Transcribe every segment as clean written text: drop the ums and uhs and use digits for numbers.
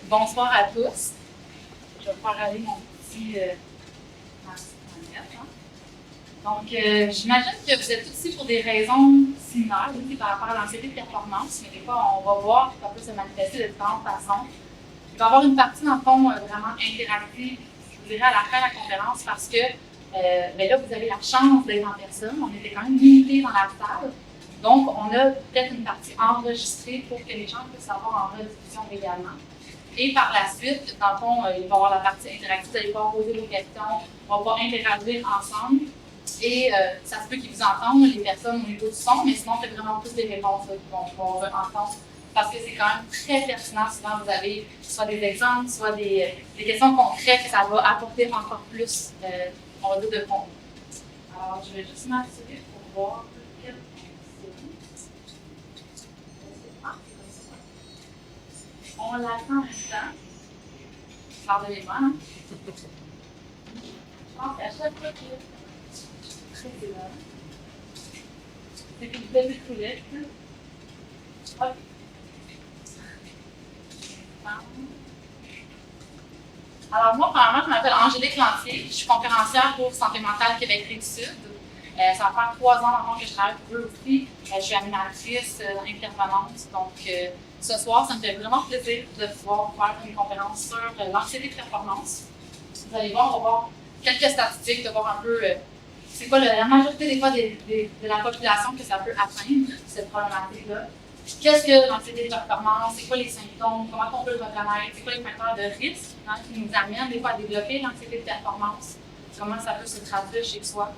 Bonsoir à tous. Je vais faire aller mon petit hein. Donc, j'imagine que vous êtes tous ici pour des raisons similaires, aussi par rapport à l'anxiété de performance, mais des fois, on va voir que ça peut se manifester de différentes façons. Il va y avoir une partie, dans le fond, vraiment interactive, je vous dirais, à la fin de la conférence, parce que là, vous avez la chance d'être en personne. On était quand même limités dans la salle. Donc, on a peut-être une partie enregistrée pour que les gens puissent avoir en rediffusion également. Et par la suite, dans le fond, il va y avoir la partie interactive, vous allez pouvoir poser vos questions, on va pouvoir interagir ensemble. Et ça se peut qu'ils vous entendent, les personnes au niveau du son, mais sinon, c'est vraiment plus des réponses qu'on va entendre. Parce que c'est quand même très pertinent. Souvent, vous avez soit des exemples, soit des questions concrètes que ça va apporter encore plus, on va dire, de contenu. Alors, je vais juste m'assurer pour voir quel on l'attend en même temps. Pardonnez-moi, hein? Je pense qu'à chaque fois que c'est là, c'est une belle coulette. OK. Alors, moi, premièrement, je m'appelle Angélique Lantier. Je suis conférencière pour Santé mentale Québec Rive-Sud. Ça va faire 3 ans avant que je travaille pour eux aussi. Je suis animatrice intervenante. Donc, ce soir, ça me fait vraiment plaisir de pouvoir faire une conférence sur l'anxiété de performance. Vous allez voir, on va voir quelques statistiques, de voir un peu c'est quoi la majorité des fois de la population que ça peut atteindre, cette problématique-là. Qu'est-ce que l'anxiété de performance? C'est quoi les symptômes? Comment on peut le reconnaître? C'est quoi les facteurs de risque qui nous amènent des fois à développer l'anxiété de performance? Comment ça peut se traduire chez soi?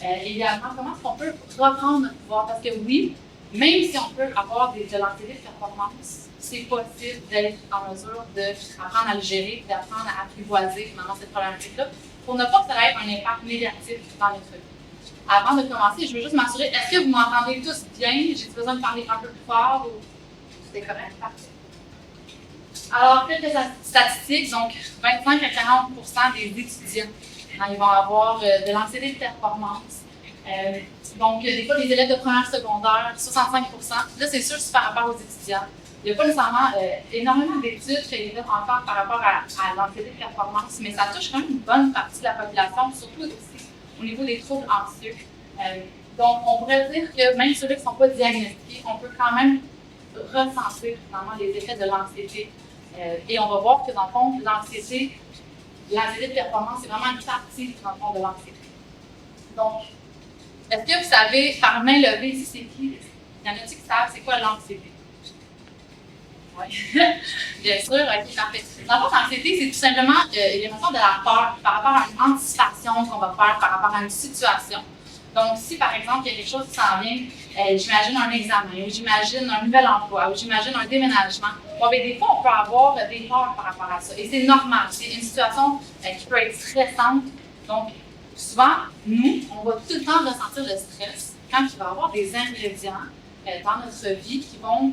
Également, comment est-ce qu'on peut reprendre notre pouvoir? Parce que oui, même si on peut avoir de l'anxiété de performance, c'est possible d'être en mesure d'apprendre à le gérer, d'apprendre à apprivoiser finalement cette problématique-là, pour ne pas que ça ait un impact négatif dans notre vie. Avant de commencer, je veux juste m'assurer, est-ce que vous m'entendez tous bien? J'ai besoin de parler un peu plus fort ou c'est correct? Parfait. Alors, quelques statistiques, donc 25 à 40% des étudiants, ils vont avoir de l'anxiété de performance. Donc, des fois, les élèves de première secondaire, 65%. Là, c'est sûr, c'est par rapport aux étudiants. Il n'y a pas nécessairement énormément d'études faites encore par rapport à l'anxiété de performance, mais ça touche quand même une bonne partie de la population, surtout aussi au niveau des troubles anxieux. Donc, on pourrait dire que même ceux qui ne sont pas diagnostiqués, on peut quand même ressentir finalement les effets de l'anxiété. Et on va voir que dans le fond, l'anxiété de performance, c'est vraiment une partie dans le fond de l'anxiété. Donc, est-ce que vous savez, par main levée, ici, c'est qui? Il y en a-t-il qui savent c'est quoi l'anxiété? Oui, bien sûr, ok, parfait. Dans le fond, l'anxiété, c'est tout simplement l'émotion de la peur par rapport à une anticipation qu'on va faire par rapport à une situation. Donc, si par exemple, il y a quelque chose qui s'en vient, j'imagine un examen, ou j'imagine un nouvel emploi, ou j'imagine un déménagement, bon, bien, des fois, on peut avoir des peurs par rapport à ça. Et c'est normal, c'est une situation qui peut être stressante. Donc, souvent, nous, on va tout le temps ressentir le stress quand il va y avoir des ingrédients dans notre vie qui vont,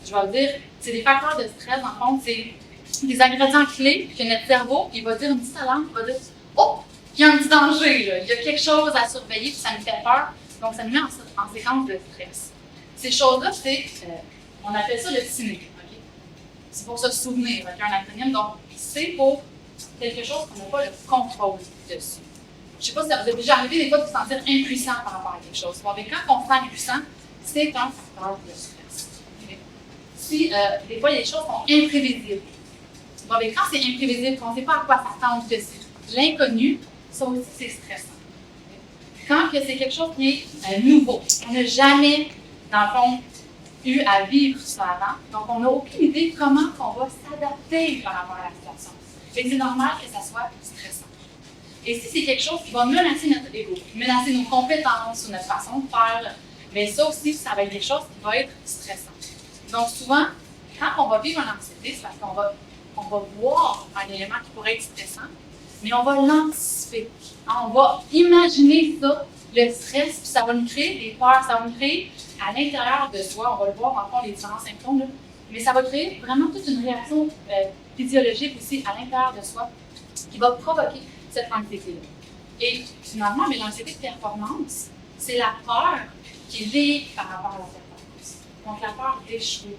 je vais le dire, c'est des facteurs de stress, dans le fond, c'est des ingrédients clés que notre cerveau, il va dire une petite alarme, il va dire « Oh, il y a un petit danger, là. Il y a quelque chose à surveiller, puis ça nous fait peur. » Donc, ça nous met en séquence de stress. Ces choses-là, c'est, on appelle ça le ciné. Okay? C'est pour se souvenir, avec un acronyme. Donc, c'est pour quelque chose qu'on n'a pas le contrôle dessus. Je ne sais pas si ça vous est déjà arrivé des fois de vous sentir impuissant par rapport à quelque chose. Bon, mais quand on se sent impuissant, c'est un facteur de stress. Okay? Si des fois, il y a des choses qui sont imprévisibles. Bon, mais quand c'est imprévisible, qu'on ne sait pas à quoi s'attendre, que c'est l'inconnu, ça aussi, c'est stressant. Quand que c'est quelque chose qui est nouveau, on n'a jamais, dans le fond, eu à vivre ça avant, donc on n'a aucune idée de comment on va s'adapter par rapport à la situation. Et c'est normal que ça soit stressant. Et si c'est quelque chose qui va menacer notre ego, menacer nos compétences ou notre façon de faire, mais ça aussi, ça va être quelque chose qui va être stressant. Donc souvent, quand on va vivre une anxiété, c'est parce qu'on va voir un élément qui pourrait être stressant, mais on va l'anticiper. On va imaginer ça, le stress, puis ça va nous créer des peurs, ça va nous créer à l'intérieur de soi, on va le voir en fond les différents symptômes, là, mais ça va créer vraiment toute une réaction physiologique aussi à l'intérieur de soi qui va provoquer cette anxiété-là. Et finalement, mais l'anxiété de performance, c'est la peur qui est liée par rapport à la performance. Donc la peur d'échouer.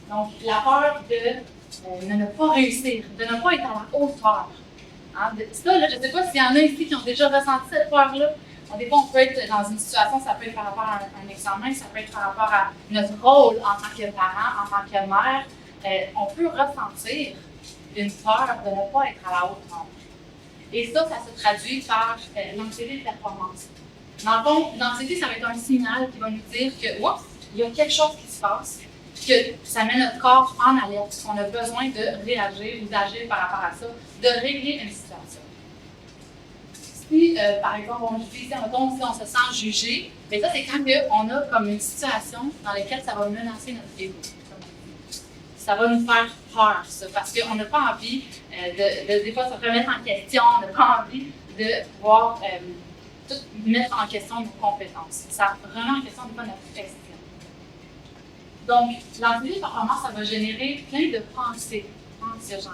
Donc la peur de de ne pas réussir, de ne pas être à la hauteur. Hein? Ça, là, je ne sais pas s'il y en a ici qui ont déjà ressenti cette peur-là. Des fois, on peut être dans une situation, ça peut être par rapport à un examen, ça peut être par rapport à notre rôle en tant que parent, en tant que mère. On peut ressentir une peur de ne pas être à la hauteur. Et ça se traduit par l'anxiété de performance. Dans le fond, l'anxiété, ça va être un signal qui va nous dire que, oups, il y a quelque chose qui se passe, que ça met notre corps en alerte, qu'on a besoin de réagir ou d'agir par rapport à ça, de régler une situation. Si, par exemple, si on se sent jugé, bien ça, c'est quand on a comme une situation dans laquelle ça va menacer notre ego. Ça va nous faire peur, ça, parce qu'on n'a pas envie de des fois se remettre en question, on n'a pas envie de pouvoir tout mettre en question nos compétences. Ça remet en question des fois notre estime. Donc, l'anxiété de performance, ça va générer plein de pensées anxiogènes.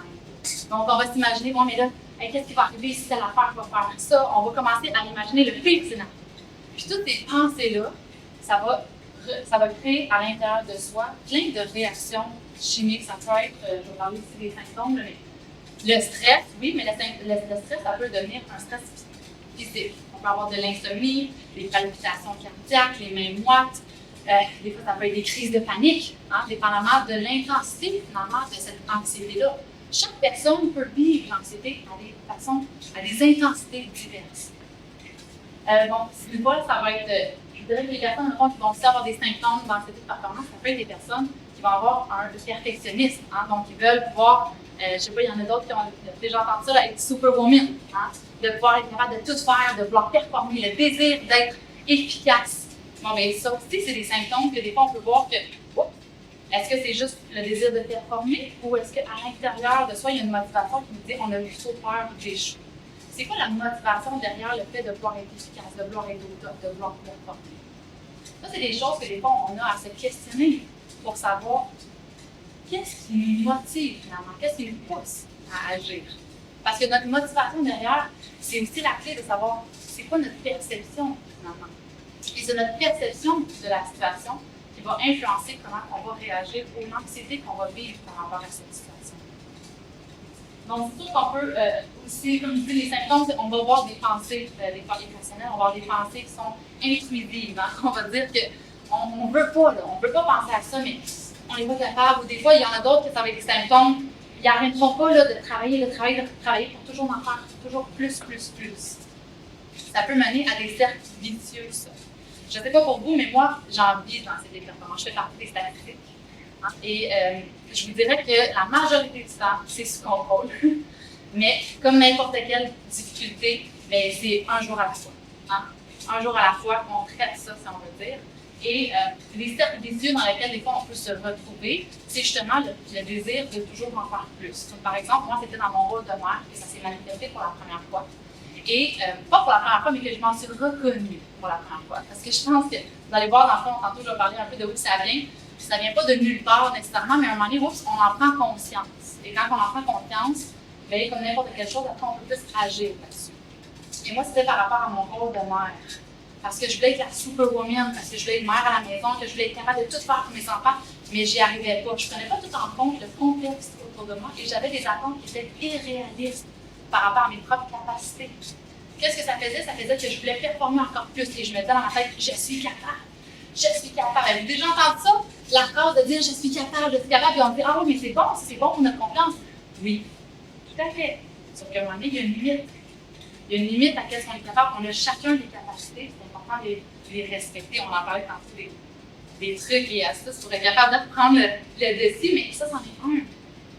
Donc, on va s'imaginer, bon, mais là, qu'est-ce qui va arriver si telle affaire va faire ça? On va commencer à imaginer le pire scénario. Puis toutes ces pensées-là, ça va créer à l'intérieur de soi plein de réactions chimiques. Ça peut être, je vais parler ici des symptômes, mais le stress, oui, mais le stress, ça peut devenir un stress physique. On peut avoir de l'insomnie, des palpitations cardiaques, les mains moites. Des fois, ça peut être des crises de panique, hein, dépendamment de l'intensité, finalement, de cette anxiété-là. Chaque personne peut vivre l'anxiété à des intensités diverses. Donc, une fois, ça va être, je dirais que les personnes qui vont aussi avoir des symptômes d'anxiété de performance, ça peut être des personnes qui vont avoir un perfectionnisme, hein, donc ils veulent pouvoir, je ne sais pas, il y en a d'autres qui ont déjà entendu ça, là, être superwoman, hein, de pouvoir être capable de tout faire, de vouloir performer, le désir d'être efficace. Bon, mais ça aussi, c'est des symptômes que des fois, on peut voir que, est-ce que c'est juste le désir de performer ou est-ce qu'à l'intérieur de soi, il y a une motivation qui nous dit on a plutôt peur d'échouer? C'est quoi la motivation derrière le fait de vouloir être efficace, de vouloir être au top, de vouloir performer? Ça, c'est des choses que des fois, on a à se questionner pour savoir qu'est-ce qui nous motive finalement, qu'est-ce qui nous pousse à agir. Parce que notre motivation derrière, c'est aussi la clé de savoir c'est quoi notre perception finalement. Et c'est notre perception de la situation qui va influencer comment on va réagir aux anxiétés qu'on va vivre par rapport à cette situation. Donc, c'est sûr qu'on peut aussi, comme je dis, les symptômes, on va voir des pensées, des fois irrationnelles, on va avoir des pensées qui sont intrusives. Hein? On va dire qu'on ne veut pas, là, on ne veut pas penser à ça, mais on n'est pas capable. Ou des fois, il y en a d'autres qui, ça va être des symptômes, ils n'arrêteront pas là, de travailler pour toujours en faire toujours plus. Ça peut mener à des cercles vicieux, ça. Je ne sais pas pour vous, mais moi, j'en vis dans ces performances. Je fais partie des statistiques. Hein, et je vous dirais que la majorité du temps, c'est sous contrôle. Mais comme n'importe quelle difficulté, c'est un jour à la fois. Hein? Un jour à la fois qu'on traite ça, si on veut dire. Et les cercles vicieux dans lesquels des fois on peut se retrouver, c'est justement le désir de toujours en faire plus. Donc, par exemple, moi, c'était dans mon rôle de mère et ça s'est manifesté pour la première fois. Et pas pour la première fois, mais que je m'en suis reconnue pour la première fois. Parce que je pense que vous allez voir, dans le fond, tantôt, je vais parler un peu de où ça vient. Puis ça ne vient pas de nulle part nécessairement, mais à un moment donné, oups, on en prend conscience. Et quand on en prend conscience, bien, comme n'importe quelle chose, après, on peut plus agir là-dessus. Et moi, c'était par rapport à mon rôle de mère. Parce que je voulais être la superwoman, parce que je voulais être mère à la maison, que je voulais être capable de tout faire pour mes enfants, mais j'y arrivais pas. Je ne prenais pas tout en compte le contexte autour de moi et j'avais des attentes qui étaient irréalistes par rapport à mes propres capacités. Qu'est-ce que ça faisait? Ça faisait que je voulais performer encore plus et je me disais dans ma tête, je suis capable. Je suis capable. Avez-vous déjà entendu ça? La phrase de dire je suis capable, et on dit ah oui, mais c'est bon pour notre confiance. Oui, tout à fait. Sauf qu'à un moment donné, il y a une limite. Il y a une limite à quelle on est capable. On a chacun des capacités, c'est important de les respecter. On en parlait tantôt des trucs et astuces pour être capable de prendre le dessus, mais ça, c'en est un.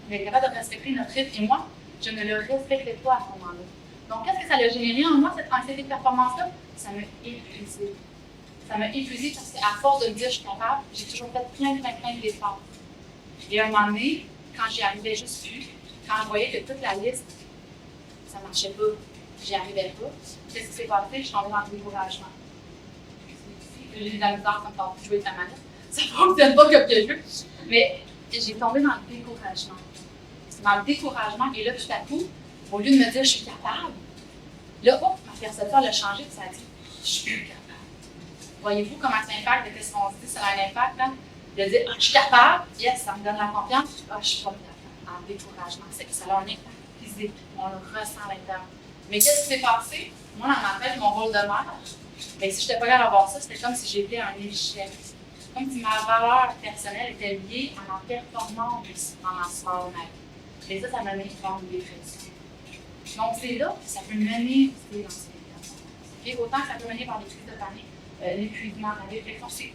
On est capable de respecter notre rythme. Et moi, je ne le respectais pas à ce moment-là. Donc, qu'est-ce que ça a généré en moi, cette anxiété de performance-là? Ça m'a épuisée. Ça m'a épuisée parce qu'à force de me dire je suis capable, j'ai toujours fait plein d'efforts. Et à un moment donné, quand j'y arrivais juste plus, quand je voyais que toute la liste, ça ne marchait pas, j'y arrivais pas, qu'est-ce qui s'est passé? Je suis tombée dans le découragement. J'ai eu de la misère, ça me tente plus de jouer de la manette. Ça ne fonctionne pas comme que je veux. Mais j'ai tombé dans le découragement. Dans le découragement, et là, tout à coup, au lieu de me dire je suis capable, là, ma perception a changé et ça a dit je suis plus capable. Voyez-vous comment ça impacte, qu'est-ce qu'on se dit, ça a un impact, hein? De dire je suis capable, yes, ça me donne la confiance, je suis pas capable. en découragement. C'est que ça a un impact physique, on le ressent à l'intérieur. Mais qu'est-ce qui s'est passé? Moi, dans ma tête, mon rôle de mère, bien, si je n'étais pas capable d'avoir ça, c'était comme si j'étais un échec. Comme si ma valeur personnelle était liée à ma performance dans ma sport de ma vie. Et ça m'a mis dans une dépression. Donc, c'est là que ça peut mener aussi dans ces dépressions. Autant que ça peut mener par des crises de panique, l'épuisement, la dépression, c'est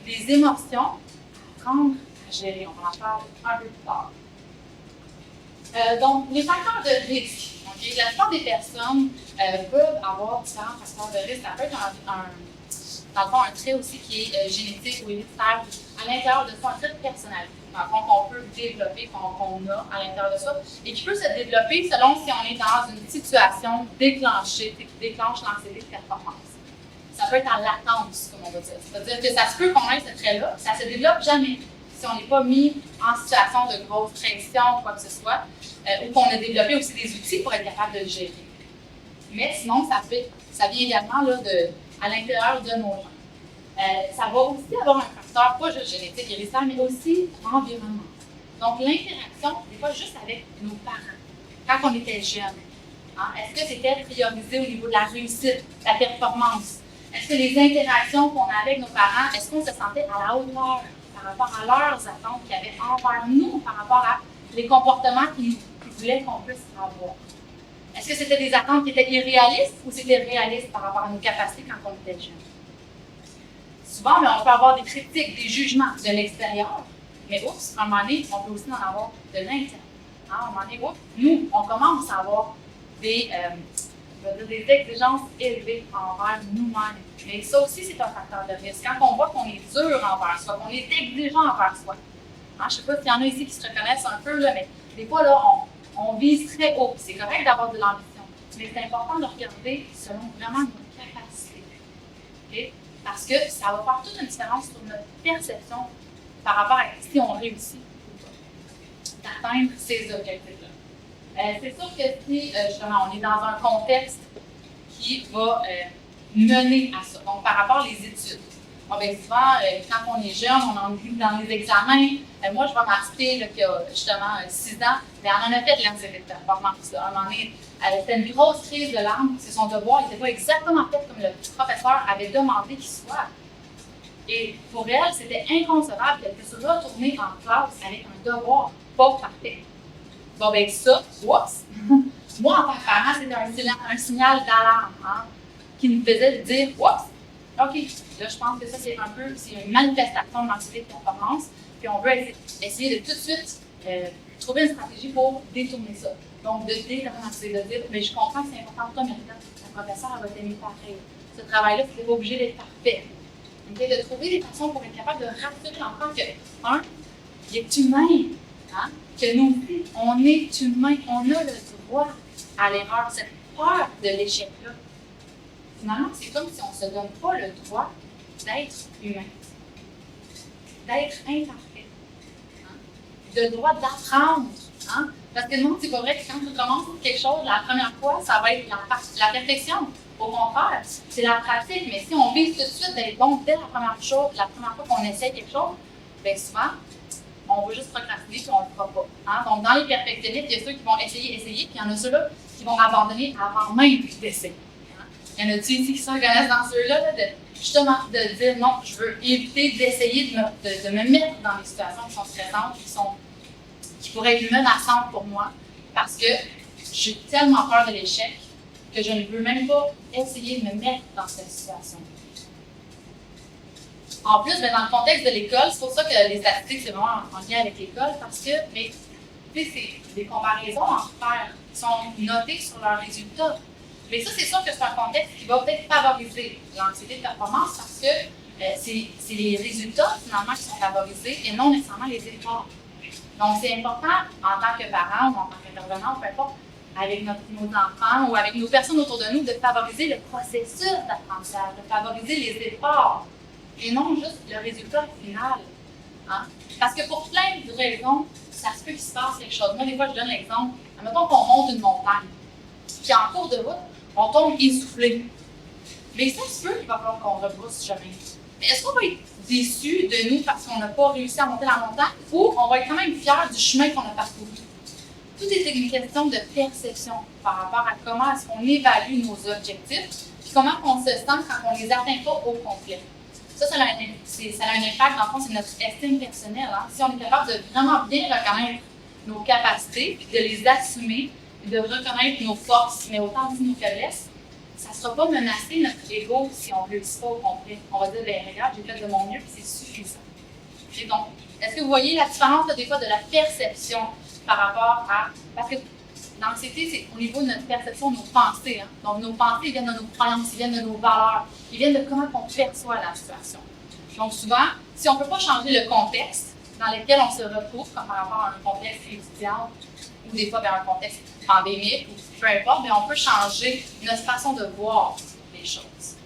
des émotions à apprendre à gérer. On va en parler un peu plus tard. Donc, les facteurs de risque. Okay? La plupart des personnes peuvent avoir différents facteurs de risque. Ça peut être dans le fond, un trait aussi qui est génétique ou héréditaire à l'intérieur de soi, un trait de personnalité. Dans le fond, qu'on peut développer, qu'on a à l'intérieur de soi, et qui peut se développer selon si on est dans une situation déclenchée, qui déclenche l'anxiété de performance. Ça peut être en latence, comme on va dire. C'est-à-dire que ça se peut qu'on ait ce trait-là, ça ne se développe jamais si on n'est pas mis en situation de grosse pression ou quoi que ce soit, ou qu'on a développé aussi des outils pour être capable de le gérer. Mais sinon, ça vient également là, à l'intérieur de nos gens. Ça va aussi avoir un facteur, pas juste génétique, héréditaire, mais aussi environnement. Donc, l'interaction, des fois, juste avec nos parents, quand on était jeune. Hein, est-ce que c'était priorisé au niveau de la réussite, de la performance? Est-ce que les interactions qu'on avait avec nos parents, est-ce qu'on se sentait à la hauteur par rapport à leurs attentes qu'il y avait envers nous, par rapport à les comportements qu'ils voulaient qu'on puisse avoir? Est-ce que c'était des attentes qui étaient irréalistes ou c'était réaliste par rapport à nos capacités quand on était jeune? Souvent, on peut avoir des critiques, des jugements de l'extérieur, mais oups, à un moment donné, on peut aussi en avoir de l'intérieur. Hein, à un moment donné, oups, nous, on commence à avoir des exigences élevées envers nous-mêmes. Mais ça aussi, c'est un facteur de risque. Quand on voit qu'on est dur envers soi, qu'on est exigeant envers soi. Hein, je ne sais pas s'il y en a ici qui se reconnaissent un peu, là, mais des fois, là, on vise très haut. C'est correct d'avoir de l'ambition, mais c'est important de regarder selon vraiment nos capacités. Okay? Parce que ça va faire toute une différence sur notre perception par rapport à si on réussit ou pas d'atteindre ces objectifs-là. C'est sûr que si justement on est dans un contexte qui va mener à ça, donc par rapport aux études. Bon, bien souvent, quand on est jeune, on en vit dans les examens. Moi, je vois ma petite qui a justement 6 ans, mais elle en a fait de l'anxiété de performance. À un moment donné, c'était une grosse crise de larmes, c'est son devoir, il n'était pas exactement fait comme le professeur avait demandé qu'il soit. Et pour elle, c'était inconcevable qu'elle puisse retourner en classe avec un devoir pas parfait. Bon, bien ça, oups! Moi, en tant que parent, c'était un signal d'alarme hein, qui nous faisait dire, oups! OK, là, je pense que ça, c'est une manifestation de l'anxiété de performance, puis on veut essayer de tout de suite trouver une stratégie pour détourner ça. Donc, de dédramatiser, de dire, mais je comprends que c'est important pour toi, mais regarde, la professeure, elle va t'aimer pareil. Ce travail-là, c'est pas obligé d'être parfait. Okay? De trouver des façons pour être capable de rassurer l'enfant que, il est humain, hein? Que nous aussi, on est humain, on a le droit à l'erreur, cette peur de l'échec-là. Finalement, c'est comme si on ne se donne pas le droit d'être humain, d'être imparfait, hein? Le droit d'apprendre. Hein? Parce que non, c'est pas vrai que quand tu commences quelque chose, la première fois, ça va être la perfection. Au contraire, c'est la pratique. Mais si on vise tout de suite d'être bon dès la première fois qu'on essaie quelque chose, bien souvent, on va juste procrastiner et on ne le fera pas. Hein? Donc, dans les perfectionnistes, il y a ceux qui vont essayer, puis il y en a ceux-là qui vont abandonner avant même d'essayer. Il y en a-tu ici qui se reconnaissent dans ceux-là, justement, de dire non, je veux éviter d'essayer de me mettre dans des situations qui sont stressantes, qui pourraient être menaçantes pour moi, parce que j'ai tellement peur de l'échec que je ne veux même pas essayer de me mettre dans cette situation. En plus, dans le contexte de l'école, c'est pour ça que les statistiques, c'est vraiment en lien avec l'école, parce que c'est des comparaisons entre pairs qui sont notées sur leurs résultats. Mais ça, c'est sûr que c'est un contexte qui va peut-être favoriser l'anxiété de performance parce que c'est les résultats, finalement, qui sont favorisés et non nécessairement les efforts. Donc, c'est important, en tant que parent ou en tant qu'intervenant, peu importe, avec nos enfants ou avec nos personnes autour de nous, de favoriser le processus d'apprentissage, de favoriser les efforts et non juste le résultat final. Hein? Parce que pour plein de raisons, ça se peut qu'il se passe quelque chose. Moi, des fois, je donne l'exemple. Admettons qu'on monte une montagne, puis en cours de route, on tombe essoufflé. Mais ça se peut qu'il va falloir qu'on rebrousse chemin. Mais est-ce qu'on va être déçu de nous parce qu'on n'a pas réussi à monter la montagne ou on va être quand même fiers du chemin qu'on a parcouru? tout est une question de perception par rapport à comment est-ce qu'on évalue nos objectifs, puis comment on se sent quand on les atteint pas au complet. Ça a un impact, dans le fond, c'est notre estime personnelle. Hein? Si on est capable de vraiment bien reconnaître nos capacités, puis de les assumer, puis de reconnaître nos forces, mais autant aussi nos faiblesses, ça ne sera pas menacer notre ego si on ne réussit pas au complet. On va dire, ben regarde, j'ai fait de mon mieux, puis c'est suffisant. Et donc, est-ce que vous voyez la différence là, des fois de la perception par rapport à... Parce que l'anxiété, c'est au niveau de notre perception, nos pensées. Hein? Donc, nos pensées ils viennent de nos croyances, ils viennent de nos valeurs, ils viennent de comment on perçoit la situation. Donc, souvent, si on ne peut pas changer le contexte dans lequel on se retrouve, comme par rapport à un contexte étudiant, ou des fois vers un contexte pandémique, ou peu importe, mais on peut changer notre façon de voir les choses.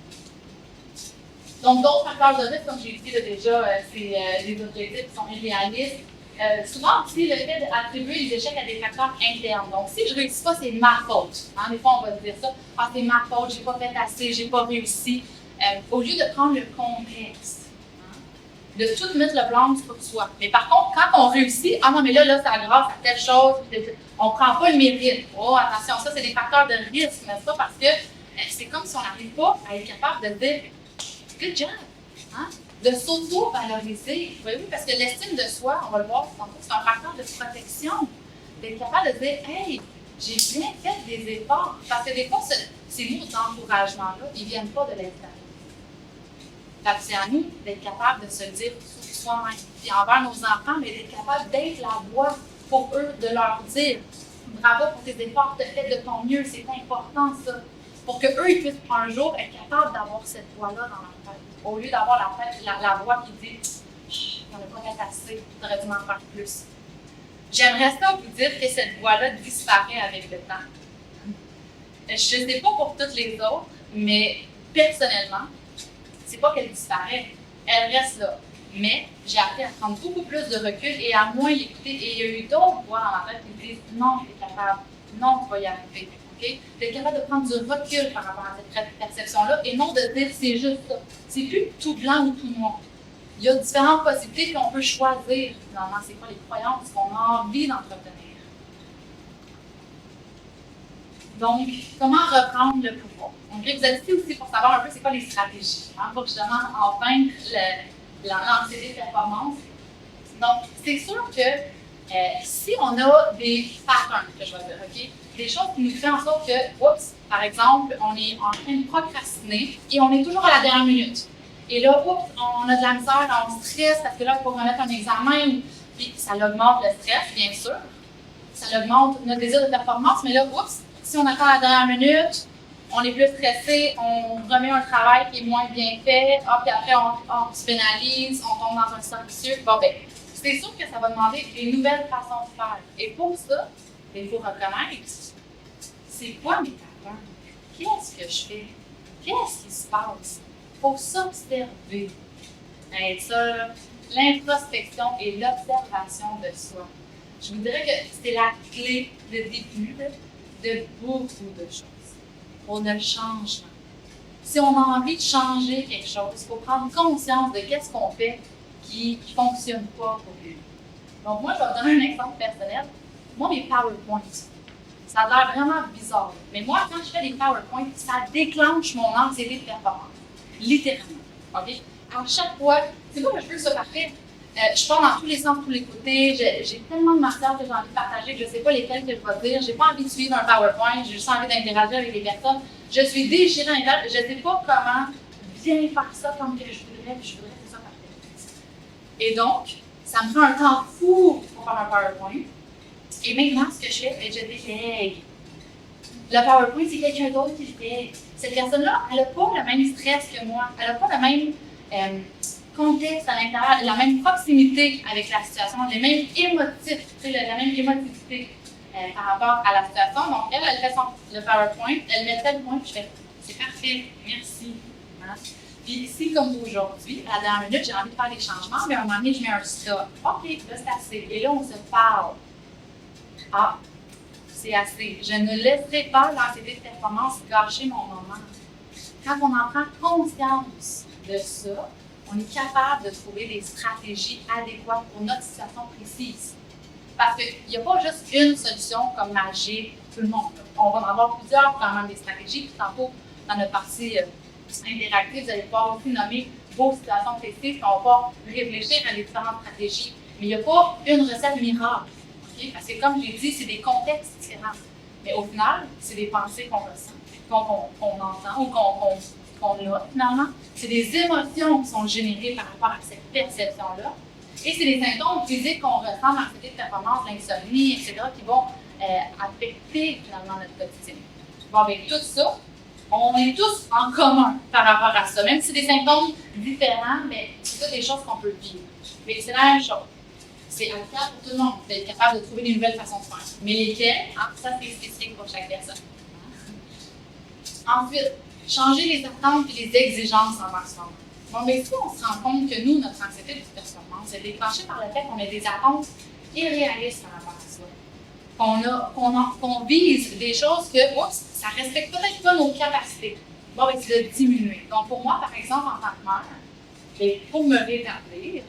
Donc, d'autres facteurs de risque, comme j'ai dit déjà, c'est les objectifs qui sont irréalistes. Souvent aussi, le fait d'attribuer les échecs à des facteurs internes. Donc, si je ne réussis pas, c'est ma faute. Hein? Des fois, on va dire ça. Ah, c'est ma faute, je n'ai pas fait assez, je n'ai pas réussi. Au lieu de prendre le contexte, hein? De tout mettre le blanc sur soi. Mais par contre, quand on réussit, ah non, mais là, c'est grâce à telle chose, on ne prend pas le mérite. Oh, attention, ça, c'est des facteurs de risque, n'est-ce pas? Parce que c'est comme si on n'arrive pas à être capable de dire good job, hein? De s'auto-valoriser. Oui, parce que l'estime de soi, on va le voir, c'est un facteur de protection. D'être capable de dire, hey, j'ai bien fait des efforts. Parce que des fois, ces mots d'encouragement-là, ils ne viennent pas de l'extérieur. C'est à nous d'être capable de se le dire sur soi-même. Puis envers nos enfants, mais d'être capable d'être la voix pour eux, de leur dire bravo pour tes efforts, tu as fait de ton mieux, c'est important ça. Pour qu'eux, ils puissent un jour être capables d'avoir cette voix-là dans leur tête. Au lieu d'avoir la voix qui dit on n'a pas fait assez, tu aurais dû m'en faire plus. J'aimerais ça vous dire que cette voix-là disparaît avec le temps. Je ne sais pas pour toutes les autres, mais personnellement, c'est pas qu'elle disparaît, elle reste là. Mais j'ai appris à prendre beaucoup plus de recul et à moins l'écouter. Et il y a eu d'autres voix dans ma tête qui me disent non, tu es capable, non, tu vas y arriver. Okay? D'être capable de prendre du recul par rapport à cette perception-là et non de dire c'est juste ça. C'est plus tout blanc ou tout noir. Il y a différentes possibilités puis on peut choisir finalement c'est quoi les croyances qu'on a envie d'entretenir. Donc, comment reprendre le pouvoir? Okay? Vous êtes ici aussi pour savoir un peu c'est quoi les stratégies hein, pour justement en vaincre l'anxiété de performance. Donc, c'est sûr que si on a des patterns, que je vais dire, OK? Des choses qui nous font en sorte que, oups, par exemple, on est en train de procrastiner et on est toujours à la dernière minute. Et là, oups, on a de la misère, on stresse parce que là, il faut remettre un examen. Puis ça augmente le stress, bien sûr. Ça augmente notre désir de performance, mais là, oups, si on attend la dernière minute, on est plus stressé, on remet un travail qui est moins bien fait, puis après, on se pénalise, on tombe dans un cercle vicieux. Bon, ben, c'est sûr que ça va demander une nouvelle façon de faire. Et pour ça, il faut reconnaître, c'est quoi mes patterns? Qu'est-ce que je fais? Qu'est-ce qui se passe? Il faut s'observer. Et ça, l'introspection et l'observation de soi. Je vous dirais que c'est la clé de début de beaucoup de choses. Pour le changement. Si on a envie de changer quelque chose, il faut prendre conscience de qu'est-ce qu'on fait qui ne fonctionne pas pour lui. Donc moi, je vais vous donner un exemple personnel. Moi, mes PowerPoints, ça a l'air vraiment bizarre. Mais moi, quand je fais des PowerPoints, ça déclenche mon anxiété de performance. Littéralement. OK? À chaque fois, c'est pas que je veux que ce soit parfait. Je pars dans tous les sens, tous les côtés. J'ai tellement de matière que j'ai envie de partager que je ne sais pas lesquelles que je vais dire. Je n'ai pas envie de suivre un PowerPoint. J'ai juste envie d'interagir avec les personnes. Je suis déchirée à l'intérieur. Je ne sais pas comment bien faire ça comme que je voudrais. Puis je voudrais que ce soit parfait. Et donc, ça me prend un temps fou pour faire un PowerPoint. Et maintenant, ce que je fais, c'est que je délègue. Le PowerPoint, c'est quelqu'un d'autre qui le fait. Cette personne-là, elle n'a pas le même stress que moi. Elle n'a pas le même contexte à l'intérieur, la même proximité avec la situation, les mêmes émotifs, la même émotivité par rapport à la situation. Donc, elle fait le PowerPoint, elle met tel point, puis je fais c'est parfait, merci. Hein? Puis ici, comme aujourd'hui, à la dernière minute, j'ai envie de faire des changements, mais à un moment donné, je mets un stop. OK, là, c'est assez. Et là, on se parle. Ah, c'est assez. Je ne laisserai pas l'anxiété de performance gâcher mon moment. Quand on en prend conscience de ça, on est capable de trouver des stratégies adéquates pour notre situation précise. Parce qu'il n'y a pas juste une solution comme magique pour tout le monde. On va en avoir plusieurs, quand même des stratégies. Puis tantôt, dans notre partie interactive, vous allez pouvoir aussi nommer vos situations précises. On va pouvoir réfléchir à les différentes stratégies. Mais il n'y a pas une recette miracle. Okay? Parce que comme je l'ai dit, c'est des contextes différents. Mais au final, c'est des pensées qu'on ressent, qu'on entend ou qu'on a finalement. C'est des émotions qui sont générées par rapport à cette perception-là. Et c'est des symptômes physiques qu'on ressent dans l'anxiété de performance, l'insomnie, etc., qui vont affecter finalement notre quotidien. Bon, avec tout ça, on est tous en commun par rapport à ça. Même si c'est des symptômes différents, mais c'est toutes des choses qu'on peut vivre. Mais c'est la même chose. C'est applicable pour tout le monde d'être capable de trouver des nouvelles façons de faire. Mais lesquelles, ça c'est spécifique pour chaque personne. Ensuite, changer les attentes et les exigences envers soi. Bon, mais si on se rend compte que nous, notre anxiété de performance est déclenchée par le fait qu'on a des attentes irréalistes par rapport à soi. Qu'on vise des choses que, oups, ça ne respecte peut-être pas nos capacités. Bon, ben, c'est de diminuer. Donc, pour moi, par exemple, en tant que mère, bien, pour me rétablir,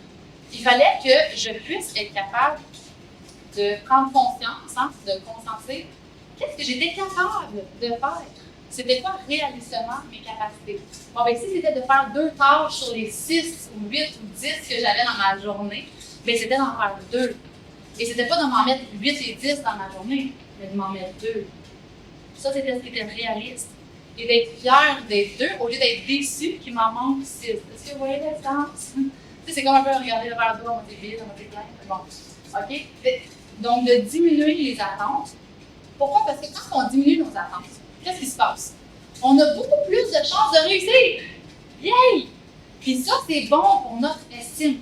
il fallait que je puisse être capable de prendre conscience, de constater qu'est-ce que j'étais capable de faire. C'était quoi réalistement mes capacités? Bon, bien, si c'était de faire 2 tâches sur les 6 ou 8 ou 10 que j'avais dans ma journée, bien, c'était d'en faire 2. Et c'était pas de m'en mettre 8 et 10 dans ma journée, mais de m'en mettre 2. Ça, c'était ce qui était réaliste. Et d'être fière d'être 2 au lieu d'être déçue qu'il m'en manque 6. Est-ce que vous voyez la différence? C'est comme un peu regarder le verre d'eau, on était vide, on était plein. Bon, OK? Donc, de diminuer les attentes. Pourquoi? Parce que quand on diminue nos attentes, qu'est-ce qui se passe? On a beaucoup plus de chances de réussir. Yay! Puis ça, c'est bon pour notre estime.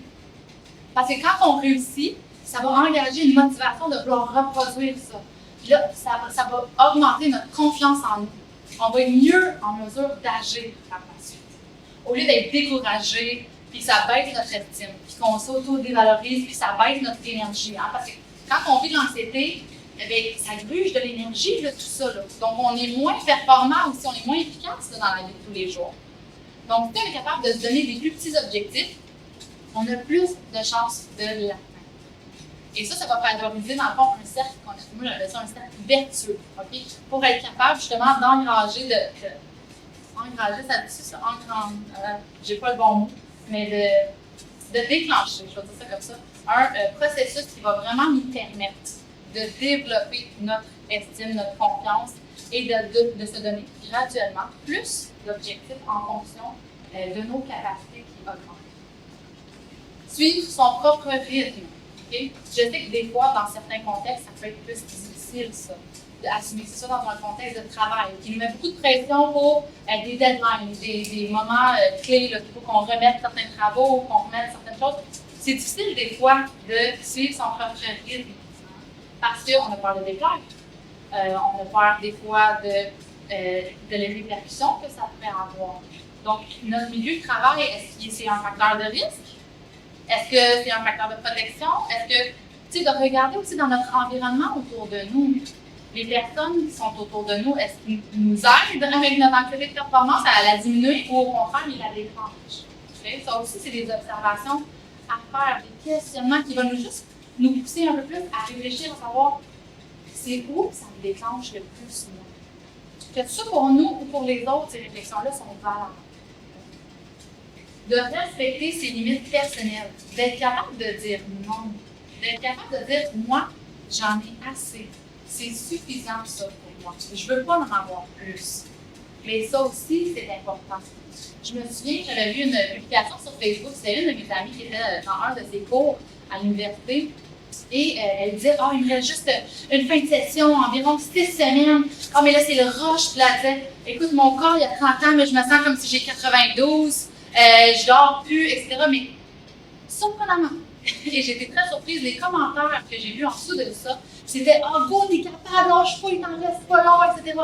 Parce que quand on réussit, ça va engager une motivation de vouloir reproduire ça. Puis là, ça va augmenter notre confiance en nous. On va être mieux en mesure d'agir par la suite. Au lieu d'être découragé, puis ça baisse notre estime, puis qu'on s'auto-dévalorise, puis ça baisse notre énergie. Hein? Parce que quand on vit de l'anxiété, eh bien, ça gruge de l'énergie, tout ça. Là. Donc, on est moins performant aussi, on est moins efficace là, dans la vie de tous les jours. Donc, si on est capable de se donner des plus petits objectifs, on a plus de chances de l'atteindre. Et ça va favoriser, dans le fond, un cercle qu'on appelle, moi j'appelle ça un cercle vertueux, OK? Pour être capable, justement, d'engranger, engranger, ça dit ça, j'ai pas le bon mot, mais de déclencher, je vais dire ça comme ça, un processus qui va vraiment nous permettre de développer notre estime, notre confiance et de se donner graduellement plus d'objectifs en fonction de nos capacités qui augmentent. Suivre son propre rythme. Okay? Je sais que des fois, dans certains contextes, ça peut être plus difficile, ça, d'assumer. C'est ça dans un contexte de travail, qui nous met beaucoup de pression pour des deadlines, des moments clés, qu'il faut qu'on remette certains travaux, qu'on remette certaines choses. C'est difficile des fois de suivre son propre rythme, parce qu'on a peur de déplaire. On a peur des fois de les répercussions que ça pourrait avoir. Donc, notre milieu de travail, est-ce que c'est un facteur de risque? Est-ce que c'est un facteur de protection? Est-ce que, tu sais, de regarder aussi dans notre environnement autour de nous, les personnes qui sont autour de nous, est-ce qu'ils nous aident avec notre anxiété de performance à la diminuer ou au contraire, ils la déclenchent? Okay? Ça aussi, c'est des observations à faire, des questionnements qui vont nous pousser un peu plus à réfléchir, à savoir c'est où ça me déclenche le plus, moi. Que ça pour nous ou pour les autres, ces réflexions-là sont valables. De respecter ses limites personnelles, d'être capable de dire non, d'être capable de dire moi, j'en ai assez, c'est suffisant ça pour moi, je ne veux pas en avoir plus. Mais ça aussi, c'est important. Je me souviens, j'avais vu une publication sur Facebook, c'était une de mes amies qui était dans un de ses cours à l'université. Et elle disait, il me reste juste une fin de session, environ 6 semaines. Mais là, c'est le rush. Puis là, elle disait, écoute, mon corps, il y a 30 ans, mais je me sens comme si j'ai 92. Je dors plus, etc. Mais surprenamment, et j'étais très surprise, les commentaires que j'ai vus en dessous de ça, c'était, go, t'es capable, lâche pas, il t'en reste pas long, etc.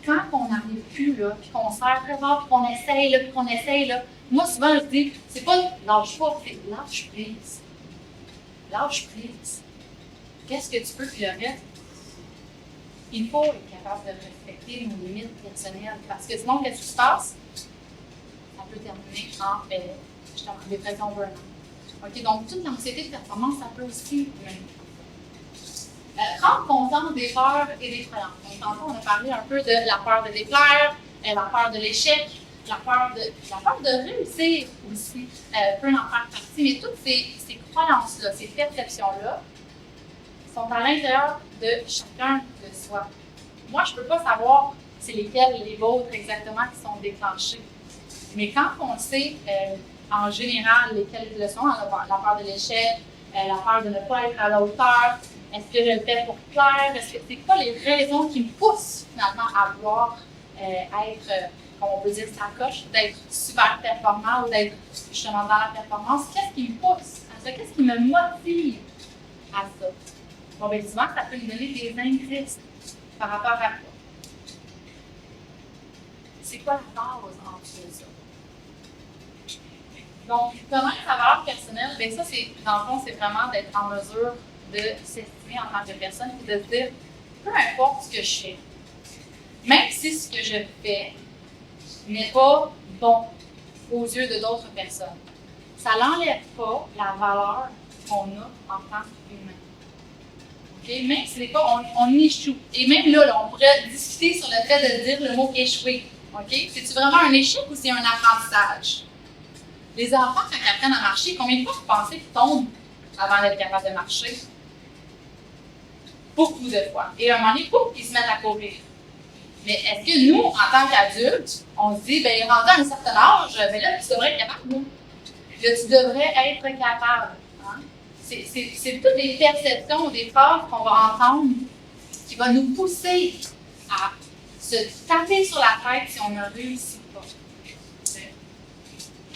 Quand on n'arrive plus, là, puis qu'on serre très fort, puis qu'on essaye, là, moi, souvent, je dis, c'est pas lâche pas, c'est lâche prise. Lâche prise. Qu'est-ce que tu peux, puis le reste? Il faut être capable de respecter nos limites personnelles. Parce que sinon, qu'est-ce qui se passe? Ça peut terminer en justement, dépression burn-out. OK? Donc, toute l'anxiété de performance, ça peut aussi prendre conscience des peurs et des croyances. Donc, tantôt, on a parlé un peu de la peur de déplaire, la peur de l'échec, la peur de réussir aussi peut en faire partie. Mais toutes ces croyances-là, ces perceptions-là, sont à l'intérieur de chacun de soi. Moi, je ne peux pas savoir c'est lesquelles les vôtres exactement qui sont déclenchées. Mais quand on sait en général lesquelles le sont, la peur de l'échec, la peur de ne pas être à la hauteur, est-ce que je le fais pour plaire, c'est quoi les raisons qui me poussent finalement à vouloir être, comme on peut dire, sa coche, d'être super performant ou d'être justement dans la performance, qu'est-ce qui me pousse à ça? Qu'est-ce qui me motive à ça? Bon, bien souvent, ça peut nous donner des indices par rapport à quoi? C'est quoi la base entre ça? Donc, connaître sa valeur personnelle, bien ça, dans le fond, c'est vraiment d'être en mesure de s'estimer en tant que personne et de se dire, peu importe ce que je fais, même si ce que je fais n'est pas bon aux yeux de d'autres personnes, ça n'enlève pas la valeur qu'on a en tant qu'humain. Okay? Même si des fois, on échoue. Et même là, on pourrait discuter sur le fait de dire le mot échouer. Okay? C'est-tu vraiment un échec ou c'est un apprentissage? Les enfants, quand ils apprennent à marcher, combien de fois vous pensez qu'ils tombent avant d'être capables de marcher? Beaucoup de fois. Et à un moment donné, ils se mettent à courir. Mais est-ce que nous, en tant qu'adultes, on se dit, bien, rendu à un certain âge, ben là, tu devrais être capable, non? Là, tu devrais être capable. Hein? C'est toutes des perceptions ou des phrases qu'on va entendre qui vont nous pousser à se taper sur la tête si on ne réussit pas.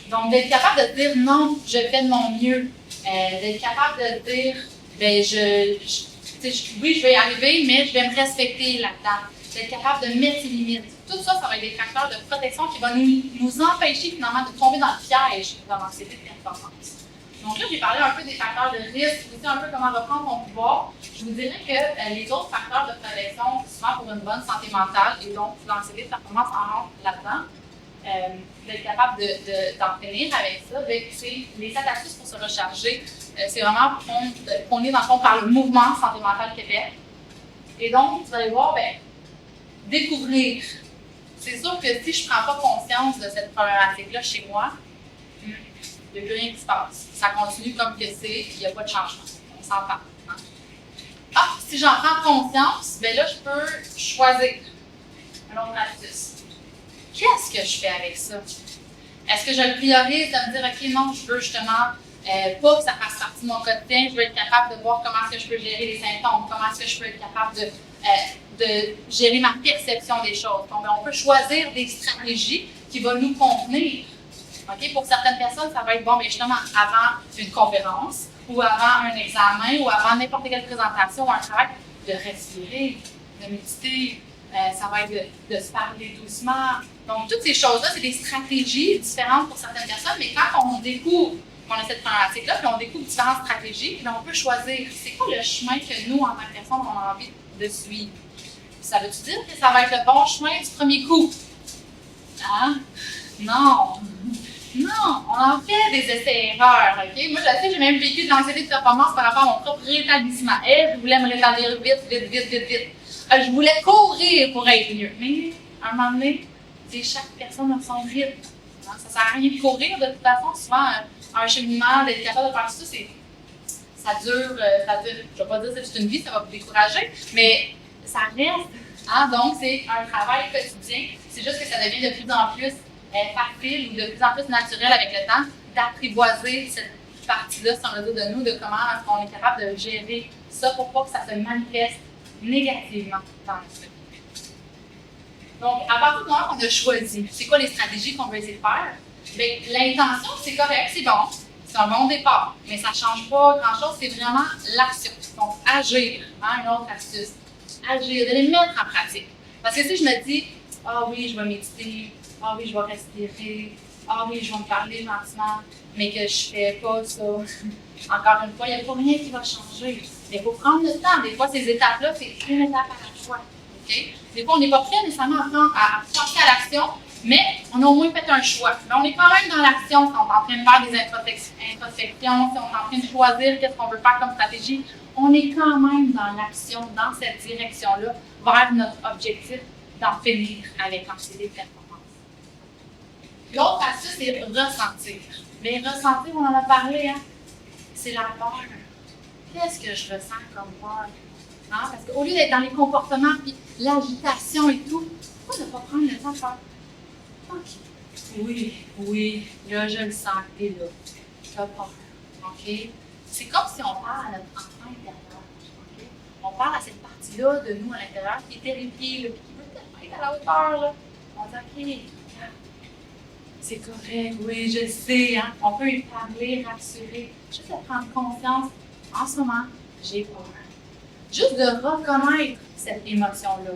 Donc, d'être capable de dire non, je fais de mon mieux. D'être capable de dire, ben, oui, je vais y arriver, mais je vais me respecter là-dedans. D'être capable de mettre ses limites. Tout ça, ça va être des facteurs de protection qui vont nous empêcher finalement de tomber dans le piège de l'anxiété de performance. Donc là, j'ai parlé un peu des facteurs de risque, aussi un peu comment reprendre mon pouvoir. Je vous dirais que les autres facteurs de protection, souvent pour une bonne santé mentale, et donc l'anxiété de performance en rentre là-dedans, d'être capable d'en finir avec ça, c'est les 7 astuces pour se recharger. C'est vraiment qu'on est dans le fond par le mouvement Santé mentale Québec. Et donc, vous allez voir, ben, découvrir. C'est sûr que si je ne prends pas conscience de cette problématique-là chez moi, il n'y a plus rien qui se passe. Ça continue comme que c'est, il n'y a pas de changement. On s'entend. Hein? Ah, si j'en prends conscience, ben là, je peux choisir un autre astuce. Qu'est-ce que je fais avec ça? Est-ce que je le priorise de me dire, OK, non, je veux justement pas que ça fasse partie de mon quotidien, je veux être capable de voir comment est-ce que je peux gérer les symptômes, comment est-ce que je peux être capable de gérer ma perception des choses. Donc, on peut choisir des stratégies qui vont nous convenir. Okay? Pour certaines personnes, ça va être bon, mais justement, avant une conférence, ou avant un examen, ou avant n'importe quelle présentation, ou un travail, de respirer, de méditer. Ça va être de se parler doucement. Donc, toutes ces choses-là, c'est des stratégies différentes pour certaines personnes, mais quand on découvre qu'on a cette problématique-là, puis on découvre différentes stratégies, puis on peut choisir c'est quoi le chemin que nous, en tant que personne, on a envie de suivre. Ça veut-tu dire que ça va être le bon chemin du premier coup? Hein? Non! Non! On en fait des essais-erreurs, OK? Moi, je sais, j'ai même vécu de l'anxiété de performance par rapport à mon propre rétablissement. Je voulais me rétablir vite. Je voulais courir pour être mieux. Mais, à un moment donné, chaque personne a son rythme. Hein? Ça ne sert à rien de courir, de toute façon. Souvent, un cheminement, d'être capable de faire tout ça, ça dure, je ne vais pas dire que c'est une vie, ça va vous décourager, mais ça reste. Hein? Donc, c'est un travail quotidien. C'est juste que ça devient de plus en plus facile ou de plus en plus naturel avec le temps d'apprivoiser cette partie-là, si on veut dire, de nous, de comment on est capable de gérer ça pour pas que ça se manifeste négativement dans le fait. Donc, à partir du moment qu'on a choisi, c'est quoi les stratégies qu'on veut essayer de faire? Bien, l'intention, c'est correct, c'est bon, c'est un bon départ, mais ça ne change pas grand-chose, c'est vraiment l'action. Donc, agir, hein, une autre astuce. Agir, de les mettre en pratique. Parce que si je me dis, ah oui, je vais méditer, ah oui, je vais respirer, ah oui, je vais me parler gentiment, mais que je ne fais pas ça, encore une fois, il n'y a pas rien qui va changer. Il faut prendre le temps. Des fois, ces étapes-là, c'est une étape à la fois. Okay? Des fois, on n'est pas prêt nécessairement à passer à l'action, Mais on a au moins fait un choix. Mais on est quand même dans l'action, si on est en train de faire des introspections, si on est en train de choisir qu'est-ce qu'on veut faire comme stratégie. On est quand même dans l'action, dans cette direction-là, vers notre objectif d'en finir avec l'anxiété de performance. L'autre astuce, c'est ressentir. Mais ressentir, on en a parlé, hein? C'est la peur. Qu'est-ce que je ressens comme peur? Hein? Parce qu'au lieu d'être dans les comportements, puis l'agitation et tout, pourquoi ne pas prendre le temps de faire? OK. Oui, là, je le sens que t'es là. T'as peur. OK? C'est comme si on parle à notre enfant intérieur. OK? On parle à cette partie-là de nous à l'intérieur qui est terrifiée, là, qui veut tellement être à la hauteur. Là. On dit OK, c'est correct, oui, je sais. Hein? On peut y parler, rassurer. Juste de prendre conscience. En ce moment, j'ai peur. Juste de reconnaître cette émotion-là.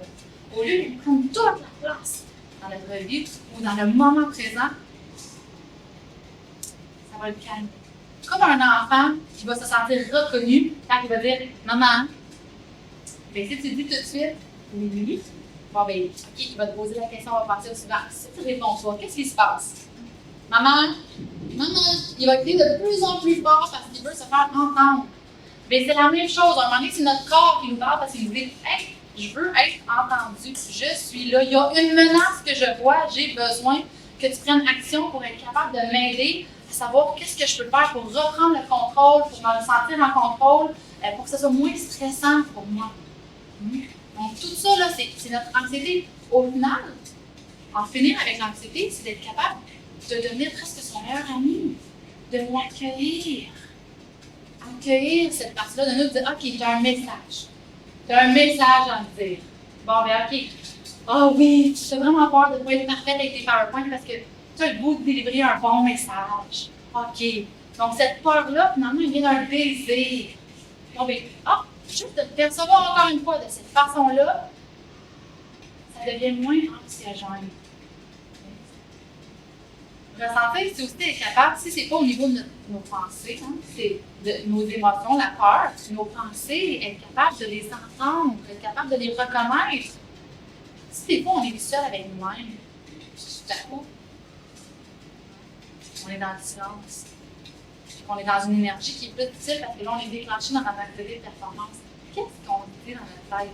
Au lieu de prendre toute la place dans notre vie ou dans le moment présent, ça va le calmer. Comme un enfant qui va se sentir reconnu quand il va dire Maman, bien, si tu dis tout de suite oui, bon, ben, OK, il va te poser la question, on va partir souvent. Si tu réponds pas, qu'est-ce qui se passe? Maman, il va crier de plus en plus fort parce qu'il veut se faire entendre. Mais c'est la même chose. À un moment donné, c'est notre corps qui nous parle parce qu'il nous dit Hey, je veux être entendu. Je suis là. Il y a une menace que je vois. J'ai besoin que tu prennes action pour être capable de m'aider à savoir qu'est-ce que je peux faire pour reprendre le contrôle, pour me sentir en contrôle, pour que ce soit moins stressant pour moi. Donc, tout ça, là, c'est notre anxiété. Au final, en finir avec l'anxiété, c'est d'être capable de devenir presque son meilleur ami, de l'accueillir. Accueillir cette partie-là de nous, de dire, OK, j'ai un message. Tu as un message à me dire. Bon, ben, OK. Ah oui, tu as vraiment peur de ne pas être parfaite avec tes PowerPoint parce que tu as le goût de délivrer un bon message. OK. Donc, cette peur-là, finalement, elle vient d'un désir. Bon, ben, juste de te percevoir encore une fois de cette façon-là, ça devient moins anxiogène. Ressentir, c'est aussi être capable, si c'est pas au niveau de nos pensées, hein, c'est de nos émotions, la peur, nos pensées, être capable de les entendre, être capable de les reconnaître. Si des fois on est seul avec nous-mêmes, tout à coup, on est dans le silence. On est dans une énergie qui est plus difficile parce que là, on est déclenché dans notre activité de performance. Qu'est-ce qu'on dit dans notre tête?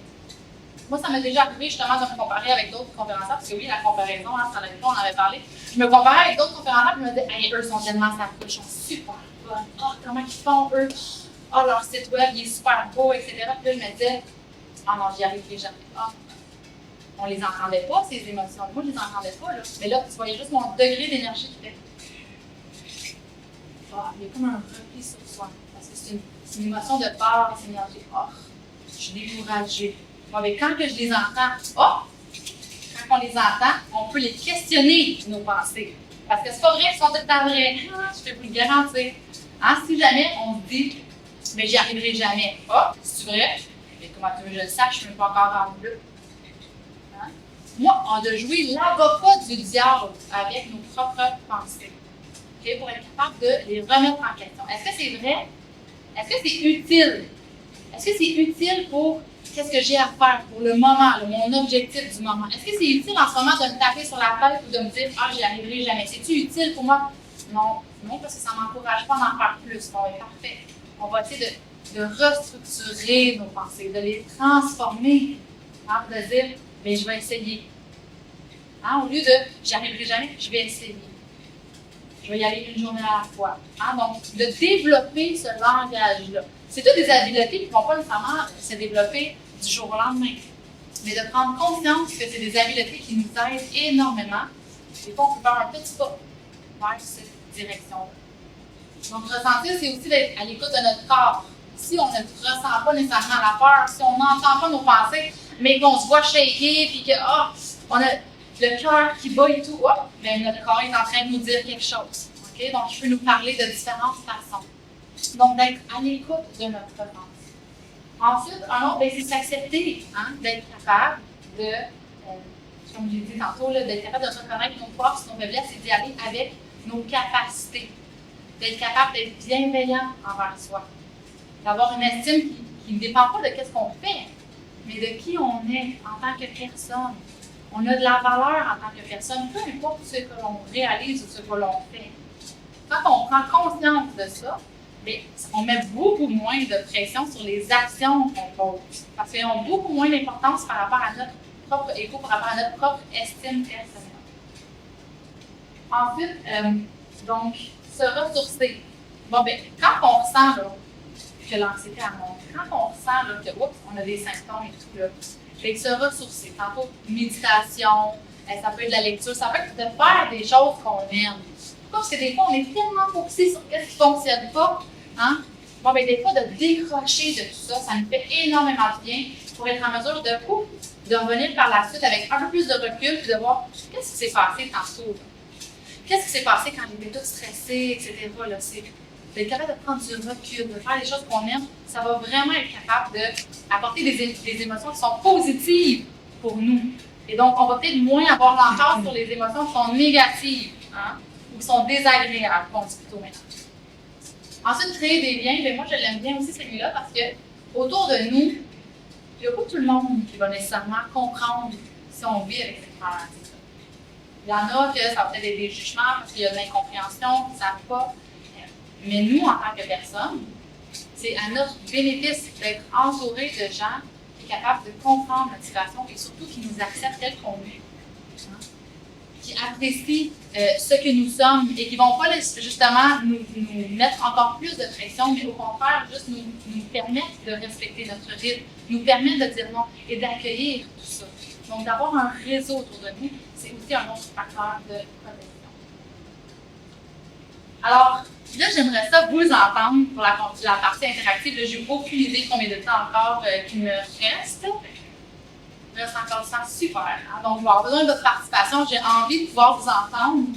Moi, ça m'est déjà arrivé justement de me comparer avec d'autres conférenciers, parce que oui, la comparaison, hein, on en avait parlé. Je me comparais avec d'autres conférenciers et je me disais, hey, eux sont tellement sacoches, ils sont super bonnes. Oh, comment ils font, eux? Oh, leur site web, il est super beau, etc. Puis là, je me disais, ah non, j'y arriverai jamais. Ah, on les entendait pas, ces émotions. Moi, je les entendais pas, là. Mais là, tu voyais juste mon degré d'énergie qui fait. Ah, il y a comme un repli sur soi. Parce que c'est une émotion de peur, c'est une énergie. Oh, je suis découragée. Bon, mais quand que je les entends, quand on les entend, on peut les questionner, nos pensées. Parce que c'est pas vrai qu'ils sont tout le temps vrais. Je peux vous le garantir. Hein, si jamais on se dit, mais j'y arriverai jamais. C'est vrai? Mais comment tu veux que je le sache? Je ne suis même pas encore rendu là. Hein? Moi, on doit jouer l'avocat du diable avec nos propres pensées. Okay? Pour être capable de les remettre en question. Est-ce que c'est vrai? Est-ce que c'est utile? Est-ce que c'est utile pour qu'est-ce que j'ai à faire pour le moment, mon objectif du moment? Est-ce que c'est utile en ce moment de me taper sur la tête ou de me dire « Ah, j'y arriverai jamais ». C'est-tu utile pour moi? Non, parce que ça ne m'encourage pas d'en faire plus. Bon, ben, parfait. On va essayer de restructurer nos pensées, de les transformer, hein, de dire « Mais je vais essayer ». Hein, au lieu de « J'y arriverai jamais », je vais essayer. Je vais y aller une journée à la fois. Hein, donc, de développer ce langage-là. C'est toutes des habiletés qui ne vont pas nécessairement se développer du jour au lendemain. Mais de prendre conscience que c'est des habiletés qui nous aident énormément. Des fois, on peut faire un petit pas vers cette direction-là. Donc, ressentir, c'est aussi d'être à l'écoute de notre corps. Si on ne ressent pas nécessairement la peur, si on n'entend pas nos pensées, mais qu'on se voit shaker, puis que, on a le cœur qui bat et tout, bien, notre corps est en train de nous dire quelque chose. Okay? Donc, je peux nous parler de différentes façons. Donc, d'être à l'écoute de notre pensée. Ensuite, un autre, c'est s'accepter, hein, d'être capable de, comme je l'ai dit tantôt, d'être capable de reconnaître nos forces, nos faiblesses et d'y aller avec nos capacités. D'être capable d'être bienveillant envers soi. D'avoir une estime qui ne dépend pas de ce qu'on fait, mais de qui on est en tant que personne. On a de la valeur en tant que personne, peu importe ce que l'on réalise ou ce que l'on fait. Quand on prend conscience de ça, bien, on met beaucoup moins de pression sur les actions qu'on pose. Parce qu'elles ont beaucoup moins d'importance par rapport à notre propre ego, par rapport à notre propre estime personnelle. Ensuite, donc, se ressourcer. Bon, bien, quand on ressent là, que l'anxiété a monté, quand on ressent là, que, oups, on a des symptômes et tout, là, fait que se ressourcer. Tantôt, méditation, ça peut être de la lecture, ça peut être de faire des choses qu'on aime. Parce que des fois, on est tellement focusé sur ce qui ne fonctionne pas. Hein? Bon, bien, des fois, de décrocher de tout ça, ça nous fait énormément de bien pour être en mesure de revenir par la suite avec un peu plus de recul et de voir qu'est-ce qui s'est passé tantôt. Qu'est-ce qui s'est passé quand j'étais toute stressée, etc. Là, d'être capable de prendre du recul, de faire les choses qu'on aime, ça va vraiment être capable d'apporter des émotions qui sont positives pour nous. Et donc, on va peut-être moins avoir l'emphase sur les émotions qui sont négatives, hein, ou qui sont désagréables, qu'on dit plutôt maintenant. Ensuite, créer des liens. Bien, moi, je l'aime bien aussi celui-là parce que autour de nous, il n'y a pas tout le monde qui va nécessairement comprendre si on vit avec cette maladie. Il y en a que ça va peut-être être des jugements parce qu'il y a de l'incompréhension, qui ne savent pas. Mais nous, en tant que personne, c'est à notre bénéfice d'être entouré de gens qui sont capables de comprendre notre situation et surtout qui nous acceptent tel qu'on est. Hein? Qui apprécient ce que nous sommes et qui ne vont pas justement nous mettre encore plus de pression, mais au contraire, juste nous permettre de respecter notre rythme, nous permettre de dire non et d'accueillir tout ça. Donc, d'avoir un réseau autour de nous, c'est aussi un autre facteur de protection. Alors, là, j'aimerais ça vous entendre pour la partie interactive. Là, j'ai aucune idée combien de temps encore qu'il me reste. Il me reste encore du temps super. Hein? Donc, je vais avoir besoin de votre participation. J'ai envie de pouvoir vous entendre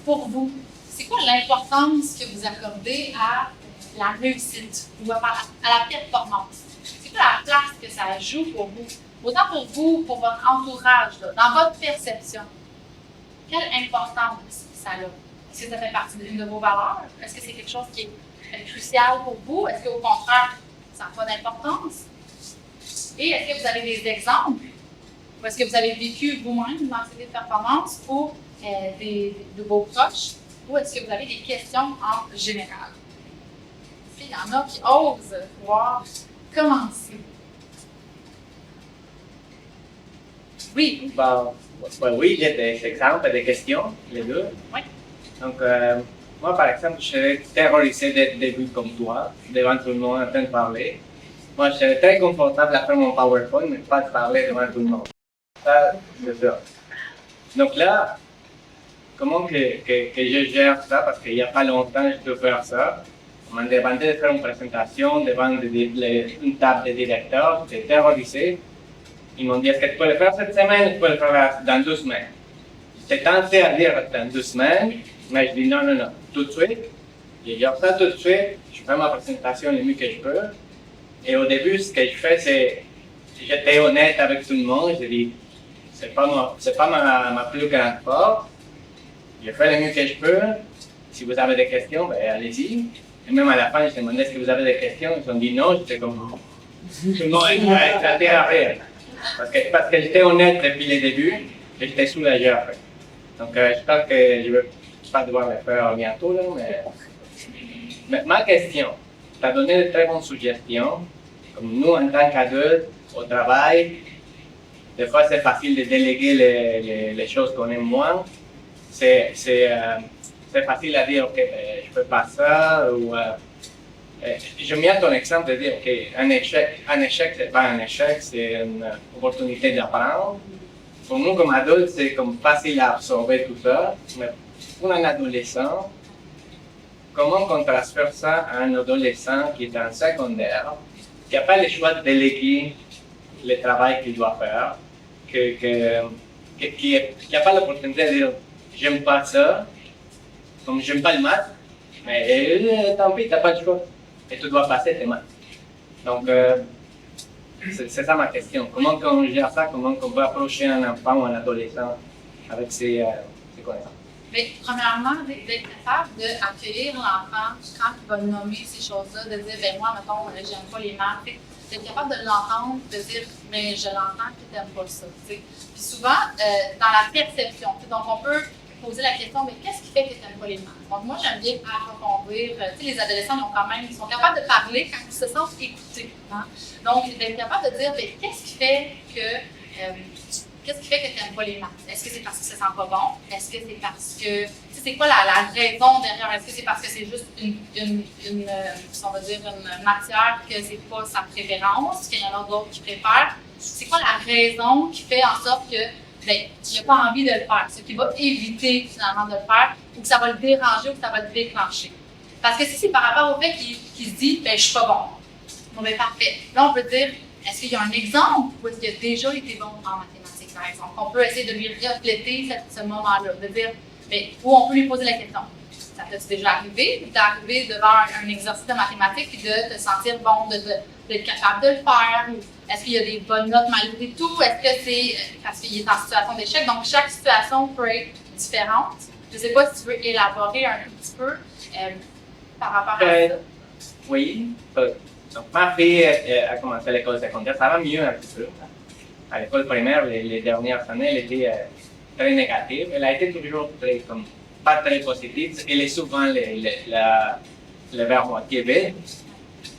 pour vous. C'est quoi l'importance que vous accordez à la réussite ou à la performance? C'est quoi la place que ça joue pour vous? Autant pour vous, pour votre entourage, là, dans votre perception. Quelle importance ça a? Est-ce que ça fait partie d'une de vos valeurs? Est-ce que c'est quelque chose qui est crucial pour vous? Est-ce qu'au contraire, ça n'a pas d'importance? Et est-ce que vous avez des exemples? Ou est-ce que vous avez vécu vous-même une anxiété de performance ou de vos proches? Ou est-ce que vous avez des questions en général? Est-ce qu'il y en a qui osent pouvoir commencer? Oui. Oui, j'ai des exemples et des questions, les deux. Oui. Donc, moi, par exemple, je suis terrorisé dès le début comme toi, devant tout le monde en train de parler. Moi, je suis très confortable à faire mon PowerPoint, mais pas de parler devant tout le monde. Ça, c'est sûr. Donc là, comment que je gère ça? Parce qu'il n'y a pas longtemps, je peux faire ça. On m'a demandé de faire une présentation devant une table de directeurs. J'étais terrorisé. Ils m'ont dit, est-ce que tu peux le faire cette semaine ou tu peux le faire dans 2 semaines? J'étais tenté à dire dans 2 semaines, mais je dis non, tout de suite. Je gère ça tout de suite, je fais ma présentation le mieux que je peux. Et au début, ce que je fais, c'est, j'étais honnête avec tout le monde, je dis, c'est pas ma plus grande force. Je fais le mieux que je peux. Si vous avez des questions, ben allez-y. Et même à la fin, je demandais est-ce que vous avez des questions. Ils ont dit non, j'étais comme, tout le monde a éclaté à rire. Parce que j'étais honnête depuis le début et j'étais soulagé après. Donc, j'espère que je ne vais pas devoir le faire bientôt, là, mais ma question, tu as donné de très bonnes suggestions. Comme nous, en tant qu'adultes, au travail, des fois, c'est facile de déléguer les choses qu'on aime moins. C'est facile à dire, OK, je ne fais pas ça, ou j'aime bien ton exemple de dire, OK, un échec, c'est pas un échec, c'est une opportunité d'apprendre. Pour nous, comme adultes, c'est comme facile à absorber tout ça, mais pour un adolescent, comment on transfère ça à un adolescent qui est en secondaire, qui n'a pas le choix de déléguer le travail qu'il doit faire, qui n'a pas l'opportunité de dire, j'aime pas ça, comme j'aime pas le maths, mais tant pis, tu n'as pas le choix. Et tu dois passer tes maths. Donc, c'est ça ma question. Comment on gère ça? Comment on peut approcher un enfant ou un adolescent avec ses connaissances? Mais, premièrement, d'être capable d'accueillir l'enfant quand il va nommer ces choses-là, de dire, ben moi, mettons, j'aime pas les maths. d'être capable de l'entendre, de dire, mais je l'entends que tu n'aimes pas ça. T'sais. Puis souvent, dans la perception, donc on peut poser la question, mais qu'est-ce qui fait que tu n'aimes pas les maths? Donc moi, j'aime bien approfondir. Les adolescents, ils sont capables de parler quand ils se sentent écoutés. Hein? Donc, d'être capable de dire, mais qu'est-ce qui fait que tu n'aimes pas les maths? Est-ce que c'est parce que ça sent pas bon? Est-ce que c'est parce que... C'est quoi la raison derrière? Est-ce que c'est parce que c'est juste on va dire une matière que c'est pas sa préférence, qu'il y en a d'autres qui préfèrent? C'est quoi la raison qui fait en sorte que il n'a pas envie de le faire, ce qui va éviter finalement de le faire, ou que ça va le déranger ou que ça va le déclencher? Parce que si c'est par rapport au fait qu'il se dit, je suis pas bon, bon, parfait. Là, on peut dire, est-ce qu'il y a un exemple où est-ce qu'il a déjà été bon en mathématiques, par exemple? On peut essayer de lui refléter ce moment-là, de dire, où on peut lui poser la question. Ça t'est déjà arrivé? T'es arrivé devant un exercice de mathématiques et de te sentir bon, d'être capable de le faire? Est-ce qu'il y a des bonnes notes malgré tout? Est-ce que c'est parce qu'il est en situation d'échec? Donc, chaque situation peut être différente. Je ne sais pas si tu veux élaborer un petit peu par rapport à ça. Oui. Donc, ma fille a commencé à l'école secondaire. Ça va mieux un petit peu. À l'école primaire, les dernières années, elle était très négative. Elle a été toujours pas très positive. Elle est souvent le vers moitié B.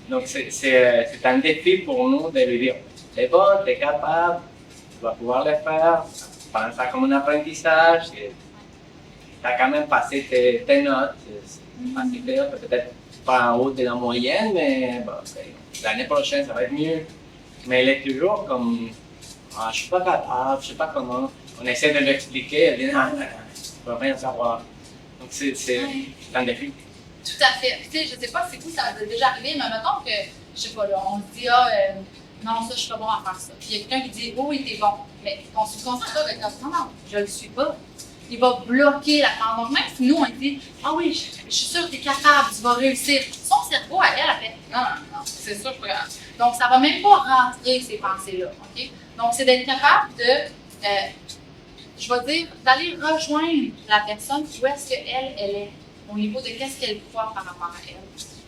Donc, c'est un défi pour nous de lui dire, t'es bon, t'es capable, tu vas pouvoir le faire, prends ça comme un apprentissage, tu as quand même passé tes notes, peut-être pas en haut de la moyenne, mais bon, l'année prochaine, ça va être mieux. Mais elle est toujours comme, je suis pas capable, je sais pas comment. On essaie de l'expliquer, elle dit, non, je veux rien savoir. Donc, c'est un défi. Tout à fait. Tu sais, je sais pas si vous, ça vous est déjà arrivé, mais mettons que, je sais pas, là, on se dit, non, ça, je suis pas bon à faire ça. Puis il y a quelqu'un qui dit, oui, t'es bon. Mais ton subconscient, là, va être comme, non, je le suis pas. Il va bloquer la commande. Donc, même si nous, on dit, oui, je suis sûre que t'es capable, tu vas réussir. Son cerveau, elle fait, non, c'est sûr, je suis pas capable. Donc, ça va même pas rentrer ces pensées-là. OK? Donc, c'est d'être capable de, je vais dire, d'aller rejoindre la personne où est-ce qu'elle est. Au niveau de qu'est-ce qu'elle croit par rapport à elle.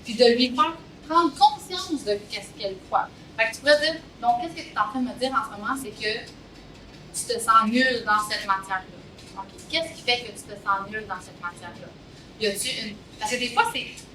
Puis de lui faire prendre conscience de qu'est-ce qu'elle croit. Fait que tu pourrais dire, donc qu'est-ce que tu es en train de me dire en ce moment, c'est que tu te sens nul dans cette matière-là. Okay. Qu'est-ce qui fait que tu te sens nul dans cette matière-là? Y a-tu une... Parce que des fois,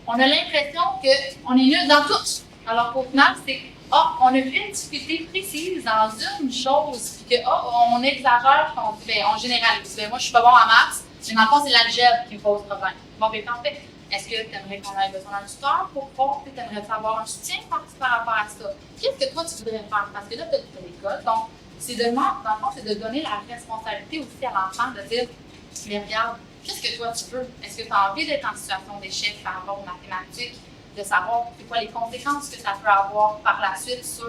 on a l'impression qu'on est nul dans tout. Alors qu'au final, c'est, on a une difficulté précise dans une chose, puis que, on exagère, puis on dit, on généralise. Moi, je suis pas bon en maths, mais dans le fond, c'est l'algèbre qui me pose problème. Bon, parfait. Est-ce que tu aimerais qu'on ait besoin d'un tuteur pour voir? Tu aimerais avoir un soutien par rapport à ça? Qu'est-ce que toi, tu voudrais faire? Parce que là, tu as l'école. Donc, dans le fond, c'est de donner la responsabilité aussi à l'enfant de dire, mais regarde, qu'est-ce que toi, tu veux? Est-ce que tu as envie d'être en situation d'échec par rapport aux mathématiques? De savoir c'est quoi les conséquences que ça peut avoir par la suite sur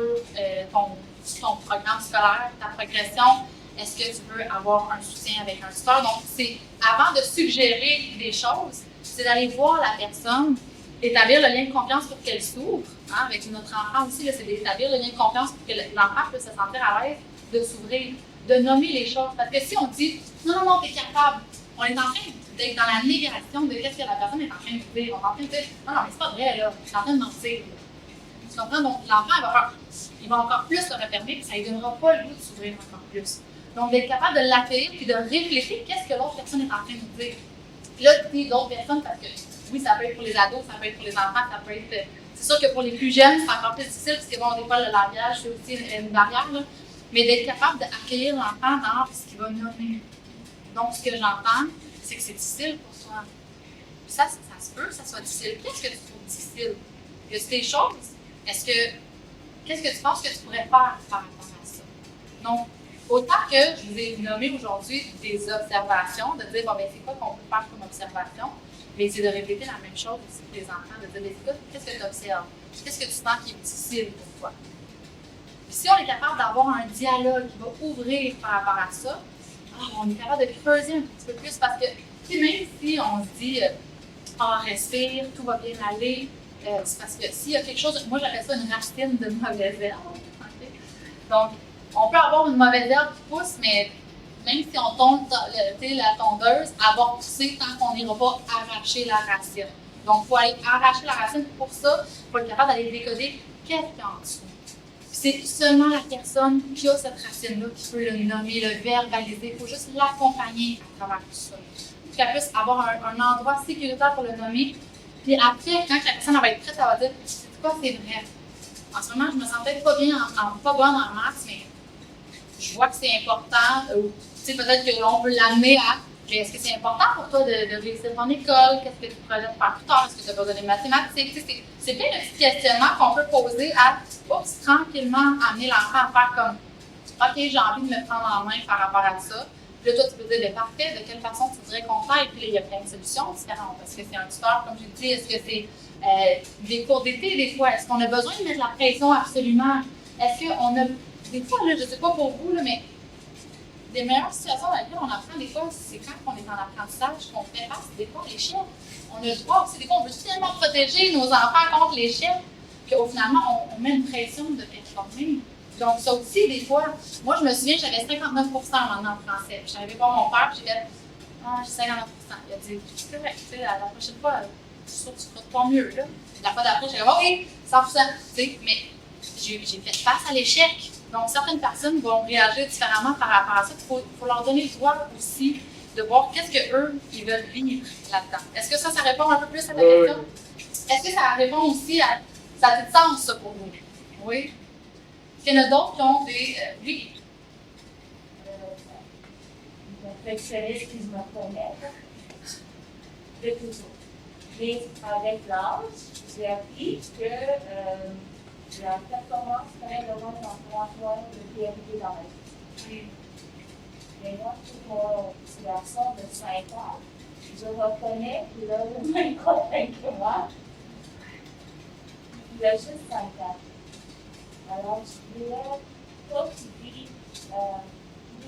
ton programme scolaire, ta progression? Est-ce que tu veux avoir un soutien avec un tuteur? Donc, c'est avant de suggérer des choses, c'est d'aller voir la personne, établir le lien de confiance pour qu'elle s'ouvre. Hein, avec notre enfant aussi, c'est d'établir le lien de confiance pour que l'enfant puisse se sentir à l'aise de s'ouvrir, de nommer les choses. Parce que si on dit non, t'es capable, on est en train d'être dans la négation de qu'est-ce que la personne est en train de dire. On est en train de dire non, mais c'est pas vrai, là, c'est en train de mentir. Tu comprends? Donc, l'enfant, il va encore plus se refermer, puis ça ne lui donnera pas le goût de s'ouvrir encore plus. Donc, d'être capable de l'accueillir puis de réfléchir qu'est-ce que l'autre personne est en train de dire. Puis là, tu dis d'autres personnes, parce que oui, ça peut être pour les ados, ça peut être pour les enfants, ça peut être. C'est sûr que pour les plus jeunes, c'est encore plus difficile, parce que bon, des fois, le langage, c'est aussi une barrière, là. Mais d'être capable d'accueillir l'enfant dans ce qu'il va nommer. Donc, ce que j'entends, c'est que c'est difficile pour toi. Puis ça se peut que ça soit difficile. Qu'est-ce que tu trouves difficile? Y a-t-il des choses? Qu'est-ce que tu penses que tu pourrais faire par rapport à ça? Donc, autant que je vous ai nommé aujourd'hui des observations, de dire, c'est quoi qu'on peut faire comme observation, mais c'est de répéter la même chose aussi pour les enfants, de dire, écoute, qu'est-ce que tu observes? Qu'est-ce que tu sens qui est difficile pour toi? Puis si on est capable d'avoir un dialogue qui va ouvrir par rapport à ça, on est capable de creuser un petit peu plus parce que, même si on se dit, respire, tout va bien aller, c'est parce que s'il y a quelque chose, moi j'appelle ça une racine de mauvaise herbe. Okay? Donc, on peut avoir une mauvaise herbe qui pousse, mais même si on tombe la tondeuse, elle va pousser tant qu'on n'ira pas arracher la racine. Donc, il faut aller arracher la racine. Pour ça, il faut être capable d'aller décoder qu'est-ce qu'il y a en dessous. c'est seulement la personne qui a cette racine-là qui peut le nommer, le verbaliser. Il faut juste l'accompagner à travers tout ça. Pour qu'elle puisse avoir un endroit sécuritaire pour le nommer. Puis après, quand la personne va être prête, elle va dire c'est quoi, c'est vrai. En ce moment, je me sens peut-être pas bien, pas bonne en maths, mais je vois que c'est important. Peut-être qu'on peut l'amener à mais est-ce que c'est important pour toi de réussir ton école? Qu'est-ce que tu projettes faire plus tard? Est-ce que tu as besoin de mathématiques? C'est plein de petits questionnements qu'on peut poser à tranquillement amener l'enfant à faire comme OK, j'ai envie de me prendre en main par rapport à ça. Puis là, toi, tu peux dire, bien, parfait, de quelle façon tu voudrais qu'on fasse? Puis là, il y a plein de solutions différentes. Est-ce que c'est un tuteur, comme j'ai dit? Est-ce que c'est des cours d'été, des fois? Est-ce qu'on a besoin de mettre la pression absolument? Est-ce qu'on a. Des fois, là, je ne sais pas pour vous, là, mais des meilleures situations dans lesquelles on apprend, des fois, c'est quand on est en apprentissage qu'on fait face des fois à l'échec. On a le droit aussi, des fois, on veut tellement protéger nos enfants contre l'échec qu'au finalement, on met une pression de performer. Donc, ça aussi, des fois, moi, je me souviens, j'avais 59% maintenant en français. Je n'avais pas mon père, puis j'ai fait j'ai 59%. Il a dit c'est vrai, tu sais, la prochaine fois, je suis sûre que tu feras pas mieux. Là. La fois d'après, j'ai dit oui, 100%. Mais j'ai fait face à l'échec. Donc, certaines personnes vont réagir différemment par rapport à ça. Il faut leur donner le droit aussi de voir qu'est-ce qu'eux, ils veulent vivre là-dedans. Est-ce que ça répond un peu plus à ta question? Est-ce que ça répond aussi à. Ça a du sens, ça, pour vous? Oui? Il y en a d'autres qui ont des. Oui. Le perfectionniste qui me connaît, de toujours. Mais avec l'âge, j'ai appris que la performance prenait le rôle en 3 mois de priorité dans ma vie. Mais moi, pour mon petit garçon de 5 ans, je reconnais qu'il a le même problème que moi. Il a juste 5 ans. Alors, je voulais pas qu'il ait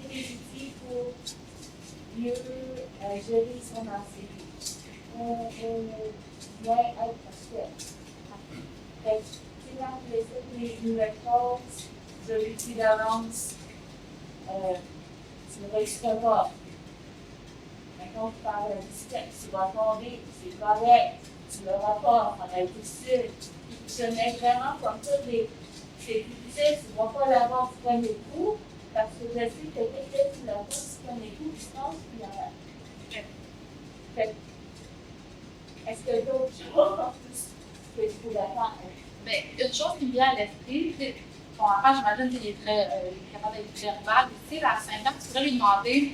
des outils pour mieux gérer son anxiété. Ou moins être parfait. Fait que, quand je laisse les nouvelles choses, je lui dis d'avance, tu ne réussiras pas. Mais quand tu parles de bicyclette, tu vas tomber, c'est correct, tu ne l'auras pas, ça va être difficile. Je mets vraiment comme ça c'est difficile, tu ne vas pas l'avoir du premier coup, parce que je sais que quelqu'un qui l'a pas du premier coup, il se passe, puis il y en a. Fait est-ce que d'autres choses en plus que tu pourrais faire? Bien, une chose qui me vient à l'esprit, c'est ton enfant, j'imagine qu'il est capable d'être verbal. Tu sais, à 5 ans, tu pourrais lui demander,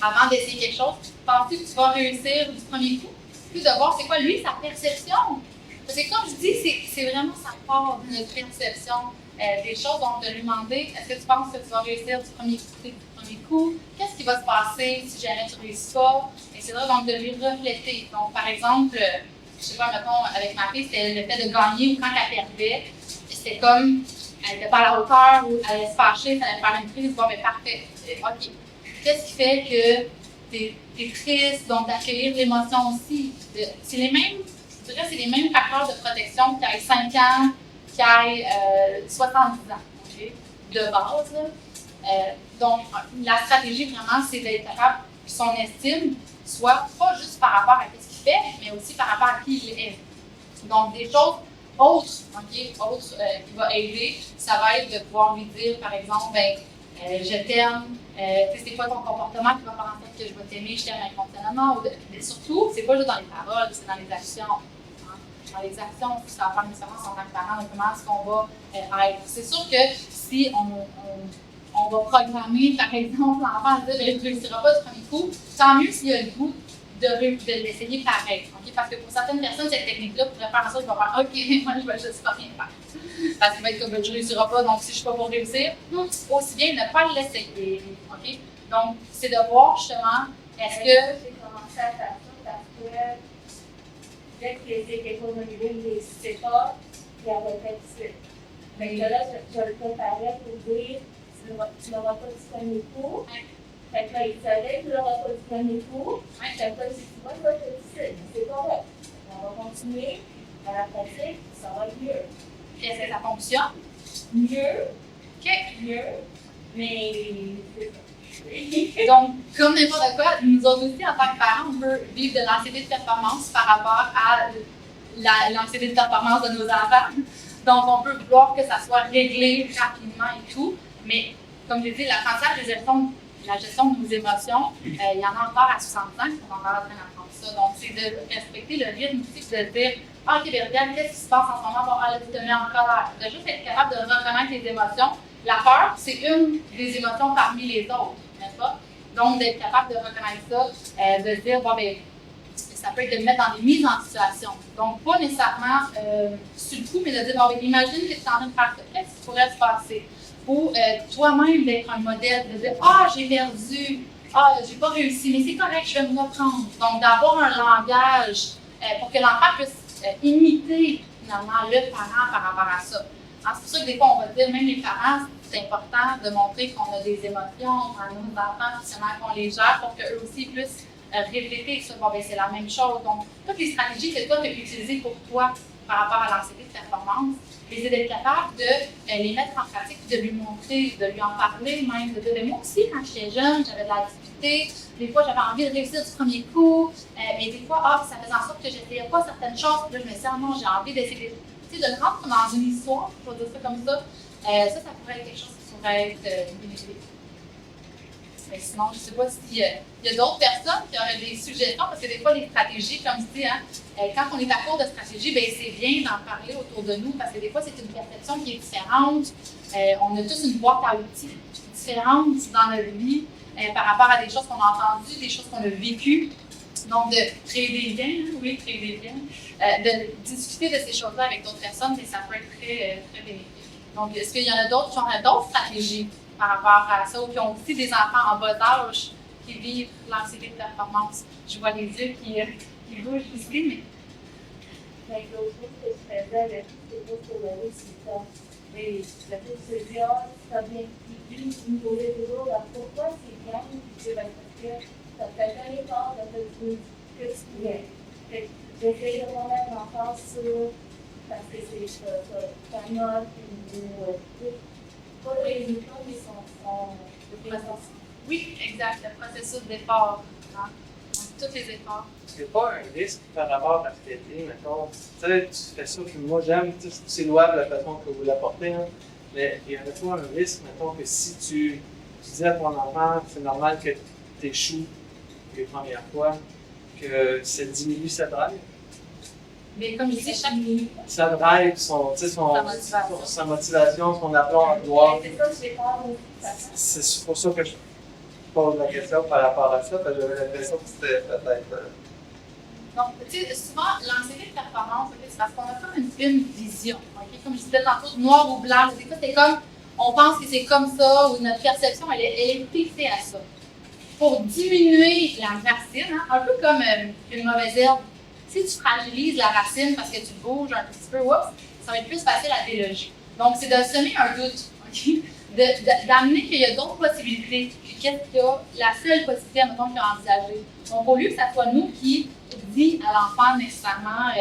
avant d'essayer quelque chose, penses-tu que tu vas réussir du premier coup? Puis de voir c'est quoi, lui, sa perception. Parce que comme je dis, c'est vraiment sa part de notre perception des choses. Donc, de lui demander, est-ce que tu penses que tu vas réussir du premier coup? Qu'est-ce qui va se passer si jamais tu ne réussis pas? Etc. Donc, de lui refléter. Donc, par exemple, je sais pas, mettons, avec ma fille, c'était le fait de gagner ou quand elle perdait, c'était comme, elle n'était pas à la hauteur ou elle allait se fâcher, ça allait faire une crise. Bon, mais parfait. OK. Qu'est-ce qui fait que tu es triste? Donc, d'accueillir l'émotion aussi. C'est les mêmes. Je dirais c'est les mêmes facteurs de protection qui aient 5 ans, qui aient 70 ans, okay? De base. Donc, la stratégie vraiment, c'est d'être capable que son estime soit pas juste par rapport à ce qu'il fait, mais aussi par rapport à qui il est. Donc, des choses autres, qui vont aider, ça va être de pouvoir lui dire, par exemple, je t'aime, c'est quoi ton comportement qui va faire en sorte que je vais t'aimer, je t'aime inconditionnellement. Surtout, c'est pas juste dans les paroles, c'est dans les actions. Dans les actions, ça va faire nécessairement en tant que parent, comment est-ce qu'on va être. C'est sûr que si on va programmer, par exemple, l'enfant à dire je ne réussirai pas du premier coup, tant mieux s'il y a le goût de l'essayer pareil. Okay? Parce que pour certaines personnes, cette technique-là pourrait faire en sorte qu'ils vont faire OK, moi je vais juste pas rien faire. Parce qu'il va être comme je ne réussirai pas, donc si je ne suis pas pour réussir, aussi bien ne pas l'essayer. Okay? Donc, c'est de voir justement, est-ce que. J'ai commencé à faire ça parce que dès que j'ai quelque chose au niveau, il ne réussissait pas, il avait fait ça. Mais là, je le préparais pour dire tu n'auras pas du premier coup. Fait que là, il savait que tu n'auras pas du premier coup. Fait que là, je dis, moi, je vais te dire, c'est correct. On va continuer à la pratique, ça va être mieux. Est-ce que ça fonctionne? Mieux. OK. Mieux. Mais c'est ça. Donc, comme n'importe quoi, nous autres aussi, en tant que parents, on peut vivre de l'anxiété de performance par rapport à l'anxiété de performance de nos enfants. Donc, on peut vouloir que ça soit réglé rapidement et tout, mais comme je l'ai dit, l'apprentissage la gestion de nos émotions, il y en a encore à 60 ans qu'on est encore en train d'apprendre ça. Donc, c'est de respecter le rythme aussi, de dire ah, ok, bien, regarde, qu'est-ce qui se passe en ce moment? Bon, ah, là, tu te mets en colère. De juste être capable de reconnaître les émotions. La peur, c'est une des émotions parmi les autres, n'est-ce pas? Donc, d'être capable de reconnaître ça, de se dire, bon, bien, ça peut être de mettre dans des mises en situation. Donc, pas nécessairement sur le coup, mais de dire, bon, bien, imagine que tu es en train de faire ça. Qu'est-ce qui pourrait se passer? Ou toi-même d'être un modèle, de dire, ah, j'ai perdu, ah, j'ai pas réussi, mais c'est correct, je vais me reprendre. Donc, d'avoir un langage pour que l'enfant puisse imiter finalement le parent par rapport à ça. Alors, c'est pour ça que des fois, on va dire, même les parents, c'est important de montrer qu'on a des émotions à nos enfants, justement, qu'on les gère pour qu'eux aussi puissent répéter ça. Bon, bien, c'est la même chose. Donc, toutes les stratégies que toi, tu as utilisées pour toi par rapport à l'anxiété de performance, c'est d'être capable de les mettre en pratique, de lui montrer, de lui en parler même, de dire, moi aussi, quand j'étais jeune, j'avais de la difficulté, des fois, j'avais envie de réussir du premier coup, mais des fois, ça faisait en sorte que je n'essayais pas certaines choses, puis là, je me disais, ah non, j'ai envie d'essayer de le rendre dans une histoire, je vais dire ça comme ça. Ça pourrait être quelque chose qui pourrait être bénéfique. Mais sinon, je ne sais pas s'il y a d'autres personnes qui auraient des suggestions, parce que des fois, les stratégies, comme je dis, quand on est à court de stratégie, ben, c'est bien d'en parler autour de nous, parce que des fois, c'est une perception qui est différente. On a tous une boîte à outils différente dans notre vie par rapport à des choses qu'on a entendues, des choses qu'on a vécues. Donc, de créer des liens, oui, créer des liens, de discuter de ces choses-là avec d'autres personnes, mais ça peut être très, très bénéfique. Donc, est-ce qu'il y en a d'autres qui auraient d'autres stratégies par rapport à ça, ou qui ont aussi des enfants en bas âge qui vivent l'anxiété de performance? Je vois les yeux qui bougent ici, mais l'autre chose que je faisais avec c'est pas pour le résultat. Mais le fait de se dire, ah, ça vient qui me posait toujours, pourquoi c'est bien? Parce que ça fait un effort, ça fait du quotidien. J'essaie de remettre l'enfant sur, parce que c'est ta note, pas le résultat, mais son processus. Oui, exact, le processus d'effort. Hein? Tous les efforts. C'est pas un risque par rapport à ce que tu dis, mettons. Tu sais, tu fais ça, puis moi j'aime, c'est louable la façon que vous l'apportez, hein, mais il y a des fois un risque, mettons, que si tu dis à ton enfant, c'est normal que tu échoues les premières fois, que ça diminue sa drive. Mais comme je dis, chaque minute. Sa drive, sa motivation, son apport à gloire. C'est ça que j'ai peur de C'est pour ça que je pose la question par rapport à ça, parce que j'avais l'impression que c'était peut-être. Donc, tu sais, souvent, l'anxiété de performance, c'est parce qu'on a comme une vision. Okay? Comme je disais tantôt, noir ou blanc. Des fois, c'est comme, on pense que c'est comme ça, ou notre perception, elle est fixée à ça. Pour diminuer la racine, hein, un peu comme une mauvaise herbe, si tu fragilises la racine parce que tu bouges un petit peu, ça va être plus facile à déloger. Donc, c'est de semer un doute, okay? D'amener qu'il y a d'autres possibilités. Puis qu'est-ce qu'il y a? La seule possibilité, mettons, qu'il y a envisagée. Donc, au lieu que ça soit nous qui dit à l'enfant nécessairement,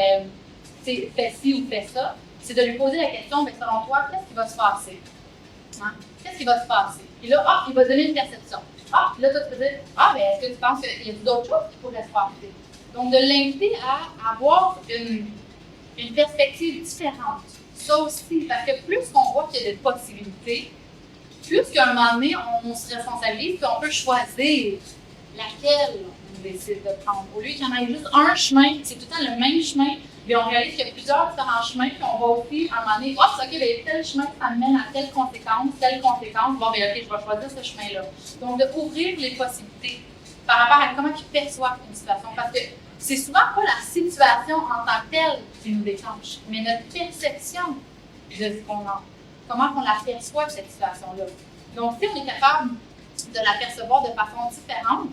fais ci ou fais ça, c'est de lui poser la question, mais selon toi, qu'est-ce qui va se passer? Hein? Qu'est-ce qui va se passer? Et là, il va donner une perception. Puis là, toi, tu peux dire, ben, est-ce que tu penses qu'il y a d'autres choses qui pourraient se passer? Donc, de l'inviter à avoir une perspective différente. Ça aussi, parce que plus on voit qu'il y a des possibilités, plus qu'à un moment donné, on se responsabilise, puis on peut choisir laquelle on décide de prendre. Au lieu qu'il y en ait juste un chemin, c'est tout le temps le même chemin, mais on réalise qu'il y a plusieurs différents chemins, puis on va aussi, à un moment donné, OK, bien, tel chemin, ça me mène à telle conséquence, bon, bien, OK, je vais choisir ce chemin-là. Donc, d'ouvrir les possibilités par rapport à comment ils perçoivent une situation. Parce que c'est souvent pas la situation en tant que telle qui nous déclenche, mais notre perception de ce qu'on a. Comment on la perçoit, cette situation-là. Donc, si on est capable de la percevoir de façon différente,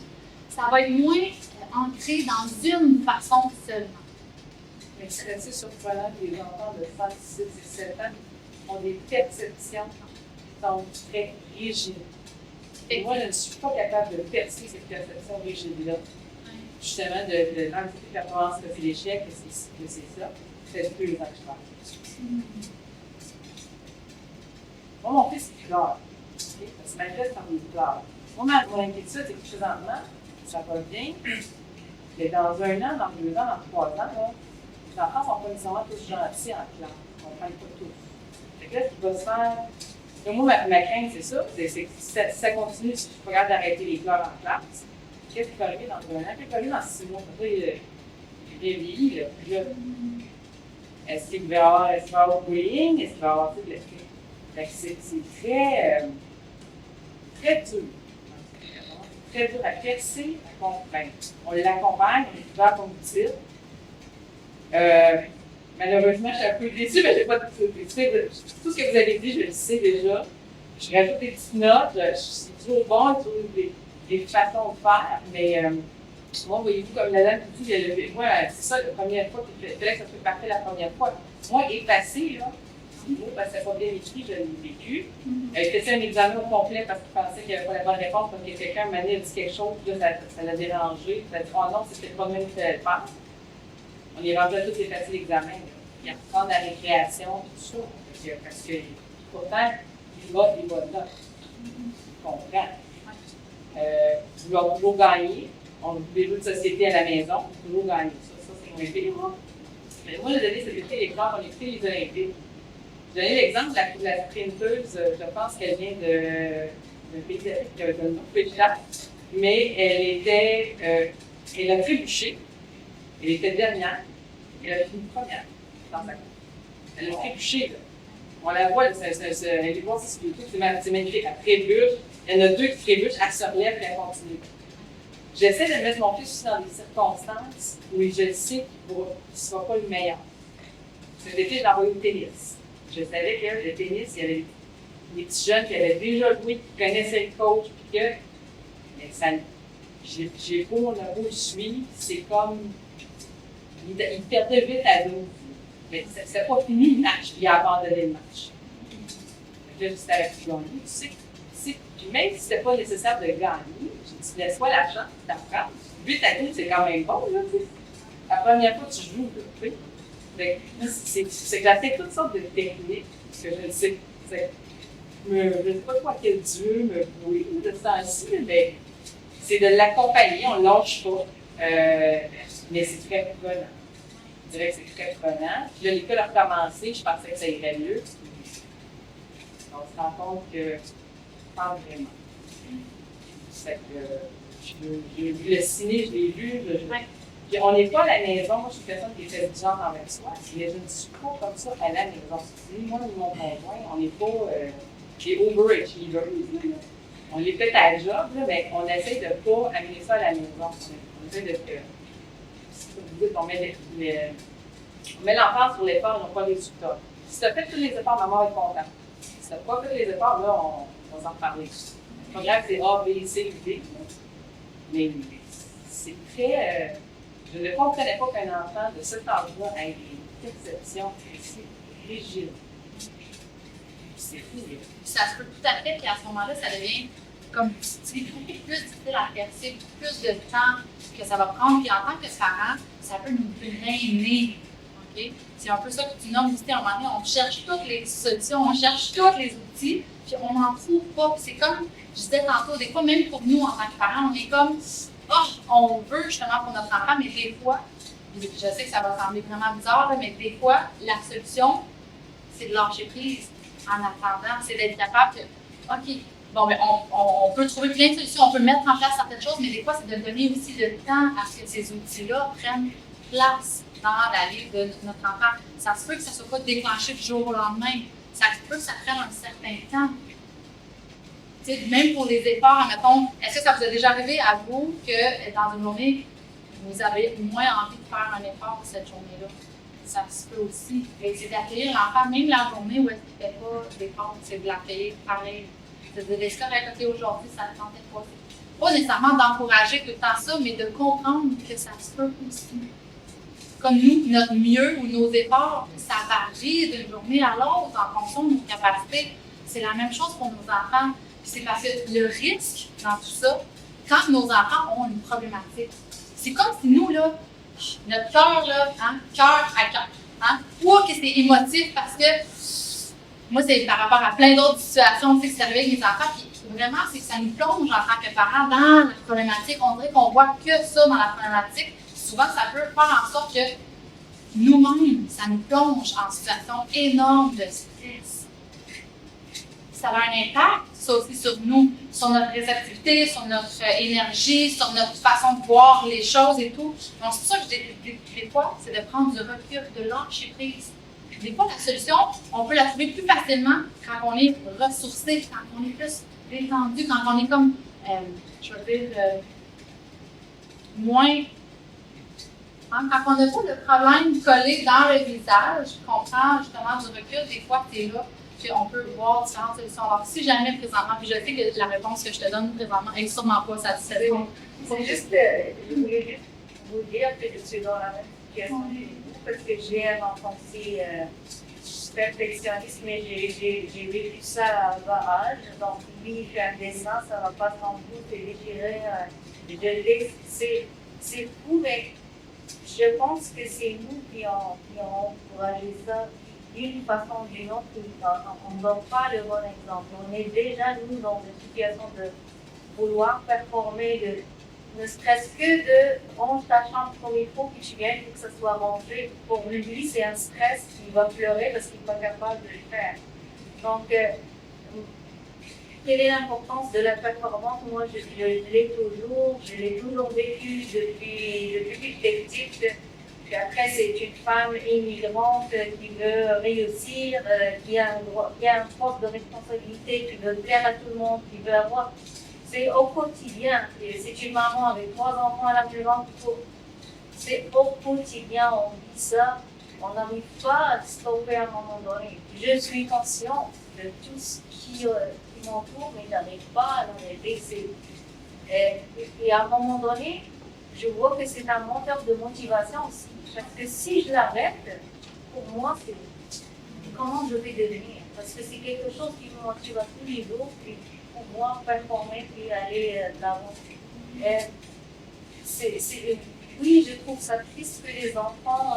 ça va être moins ancré dans une façon seulement. Mais c'est assez surprenant que les enfants de 5, 6 et 7 ans ont des perceptions qui sont très rigides. Et moi, je ne suis pas capable de percer cette perception rigide-là. Justement, de l'anxiété de performance réfléchir que c'est ça. C'est 2 ans que je parle. Moi, mon fils, il pleure. Okay? Ça se manifeste quand il pleure. Moi, mon inquiétude, c'est que présentement, ça va bien. Mais dans 1 an, dans 2 ans, dans 3 ans, là, les enfants ne sont pas nécessairement tous gentils en classe. On ne comprend pas tous. qu'est-ce qui va se faire? Donc, moi, ma crainte, c'est ça. C'est que si ça continue, si je suis pas capable d'arrêter les pleurs en classe, qu'est-ce qui va arriver dans 1 an? Qu'est-ce qui va arriver dans 6 mois? J'ai vieilli, là. Puis là, est-ce qu'il va y avoir bullying? Est-ce qu'il va y avoir tout le fait que c'est très, très dur. Très dur à percer, à comprendre. On l'accompagne, on est ouvert comme vous dites. Malheureusement, je suis un peu déçue, mais je n'ai pas tout ce que vous avez dit, je le sais déjà. Je rajoute des petites notes, c'est toujours bon, toujours des façons de faire, mais moi, voyez-vous, comme la dame qui dit, moi, c'est ça, la première fois, il fallait que ça soit parfait la première fois. Moi, effacer, là, parce que ça n'a pas bien écrit, je l'ai vécu. Il faisait un examen au complet parce qu'il pensait qu'il n'y avait pas la bonne réponse, parce que quelqu'un m'a dit quelque chose, puis là, ça l'a dérangé. Il a dit, oh non, c'était pas même qu'il fallait le faire. On est rendu à tous effacer l'examen. Il apprend la récréation, tout ça. Parce que pourtant, il va de là. Il comprend. Vouloir toujours gagner. On veut des jeux de société à la maison, toujours gagner. Ça c'est mon épée. Mais moi, j'ai donné cet été l'exemple, on écoutait les Olympiques. J'ai donné l'exemple de la sprinteuse, je pense qu'elle vient d'un pays d'Afrique, qui avait un nom péchard, mais elle a trébuché, elle était dernière, elle a fini première dans sa course. Elle a trébuché, là. On la voit, elle est voir sur YouTube, c'est magnifique, elle trébuche, il y en a 2 qui trébuchent, elle se relève et elle continue. J'essaie de mettre mon fils aussi dans des circonstances où je sais qu'il ne sera pas le meilleur. Cet été, je l'ai envoyé au tennis. Je savais que le tennis, il y avait des petits jeunes qui avaient déjà joué, qui connaissaient le coach, puis que j'ai beau le suivre, c'est comme. Il perdait vite à 12. Mais c'était pas fini le match, puis il a abandonné le match. Là, j'étais avec lui gagner. Tu sais, puis même si c'était pas nécessaire de gagner, je dis, laisse-moi la chance d'apprendre. 8 à 12, c'est quand même bon, là, tu sais. La première fois que tu joues, tu sais. C'est que j'ai fait toutes sortes de techniques, parce que je ne sais, je ne sais pas quoi quel Dieu me vouer de ce temps-ci, mais c'est de l'accompagner, on ne lâche pas. Mais c'est très prenant. Je dirais que c'est très prenant. Puis là, l'école a recommencé, je pensais que ça irait mieux. On se rend compte que pas vraiment. Fait que j'ai vu le ciné, je l'ai vu. Puis on n'est pas à la maison, moi je suis une personne qui est intelligente envers soi, mais je ne suis pas comme ça à la maison. Moi et mon conjoint, on n'est pas des overachievers. On est peut-être à la job, là, mais on essaie de ne pas amener ça à la maison. On essaie de on met l'emphase sur l'effort et non pas les résultats. Si tu as fait tous les efforts, maman va être contente. Si tu n'as pas fait les efforts, là, on va s'en reparler. C'est pas grave, c'est A, B, C, D. Mais c'est très. Je ne comprenais pas qu'un enfant de cet âge-là ait des perceptions assez rigides. C'est fou. Ça se peut tout à fait, puis à ce moment-là, ça devient, comme tu dis, beaucoup plus difficile à percer, plus de temps que ça va prendre. Puis en tant que parent, ça peut nous drainer. Okay? C'est un peu ça que tu nommes aussi à un moment donné. On cherche toutes les solutions, on cherche tous les outils, puis on n'en trouve pas. Puis c'est comme, je disais tantôt, des fois, même pour nous en tant que parents, on est comme, on veut justement pour notre enfant, mais des fois, je sais que ça va sembler vraiment bizarre, mais des fois, la solution, c'est de lâcher prise en attendant, c'est d'être capable de, OK, bon, mais on peut trouver plein de solutions, on peut mettre en place certaines choses, mais des fois, c'est de donner aussi le temps à ce que ces outils-là prennent place dans la vie de notre enfant. Ça se peut que ça ne soit pas déclenché du jour au lendemain. Ça se peut que ça prenne un certain temps. T'sais, même pour les efforts, admettons, est-ce que ça vous a déjà arrivé à vous que dans une journée, vous avez moins envie de faire un effort cette journée-là? Ça se peut aussi. C'est d'accueillir l'enfant, même la journée où est-ce qu'il ne fait pas d'effort, c'est de l'accueillir pareil. C'est de dire, c'est correct, OK, aujourd'hui, ça ne tentait pas. Pas nécessairement d'encourager tout le temps ça, mais de comprendre que ça se peut aussi. Comme nous, notre mieux ou nos efforts, ça varie d'une journée à l'autre en fonction de nos capacités. C'est la même chose pour nos enfants. C'est parce que le risque dans tout ça, quand nos enfants ont une problématique, c'est comme si nous, là, notre cœur, là, cœur à cœur, ou que c'est émotif parce que, moi, c'est par rapport à plein d'autres situations, tu sais, que c'est arrivé avec mes enfants, puis vraiment, c'est que ça nous plonge en tant que parents dans la problématique. On dirait qu'on voit que ça dans la problématique. Souvent, ça peut faire en sorte que nous-mêmes, ça nous plonge en situation énorme de stress. ça a un impact, ça aussi, sur nous, sur notre réceptivité, sur notre énergie, sur notre façon de voir les choses et tout. Donc, c'est ça que je dis des fois, c'est de prendre du recul, de lâcher prise. Des fois, la solution, on peut la trouver plus facilement quand on est ressourcé, quand on est plus détendu, quand on est comme, je veux dire, moins. Hein, quand on n'a pas de problème collé dans le visage, qu'on prend justement du recul, des fois, tu es là, puis on peut voir différentes solutions. Alors, si jamais présentement, puis je sais que la réponse que je te donne présentement n'est sûrement pas satisfaisante. C'est juste, je voulais juste vous dire que je suis dans la même situation que vous, parce que j'ai un enfant aussi perfectionniste, mais j'ai vécu ça à bas âge. Donc, lui, il fait un dessin, ça ne va pas sans doute se déchirer. C'est fou, mais je pense que c'est nous qui ont encouragé ça d'une façon ou d'une autre. On ne donne pas le bon exemple. On est déjà, nous, dans une situation de vouloir performer, ne serait-ce que de range ta chambre comme il faut, puis tu viens pour que ça soit rangé. Pour lui, c'est un stress, il va pleurer parce qu'il n'est pas capable de le faire. Donc, quelle est l'importance de la performance? Moi, je l'ai toujours vécu depuis que j'étais petite. Puis après, c'est une femme immigrante qui veut réussir, qui a un poste de responsabilité, qui veut plaire à tout le monde, qui veut avoir. C'est au quotidien. C'est une maman avec 3 enfants à la maison. C'est au quotidien, on vit ça. On n'arrive pas à stopper à un moment donné. Je suis consciente de tout ce qui m'entoure, mais je n'arrive pas à l'arrêter. Et à un moment donné, je vois que c'est un moteur de motivation aussi. Parce que si je l'arrête, pour moi, c'est comment je vais devenir. Parce que c'est quelque chose qui me motive à tous les jours, puis pour moi, performer, puis aller de l'avant. Oui, je trouve ça triste que les enfants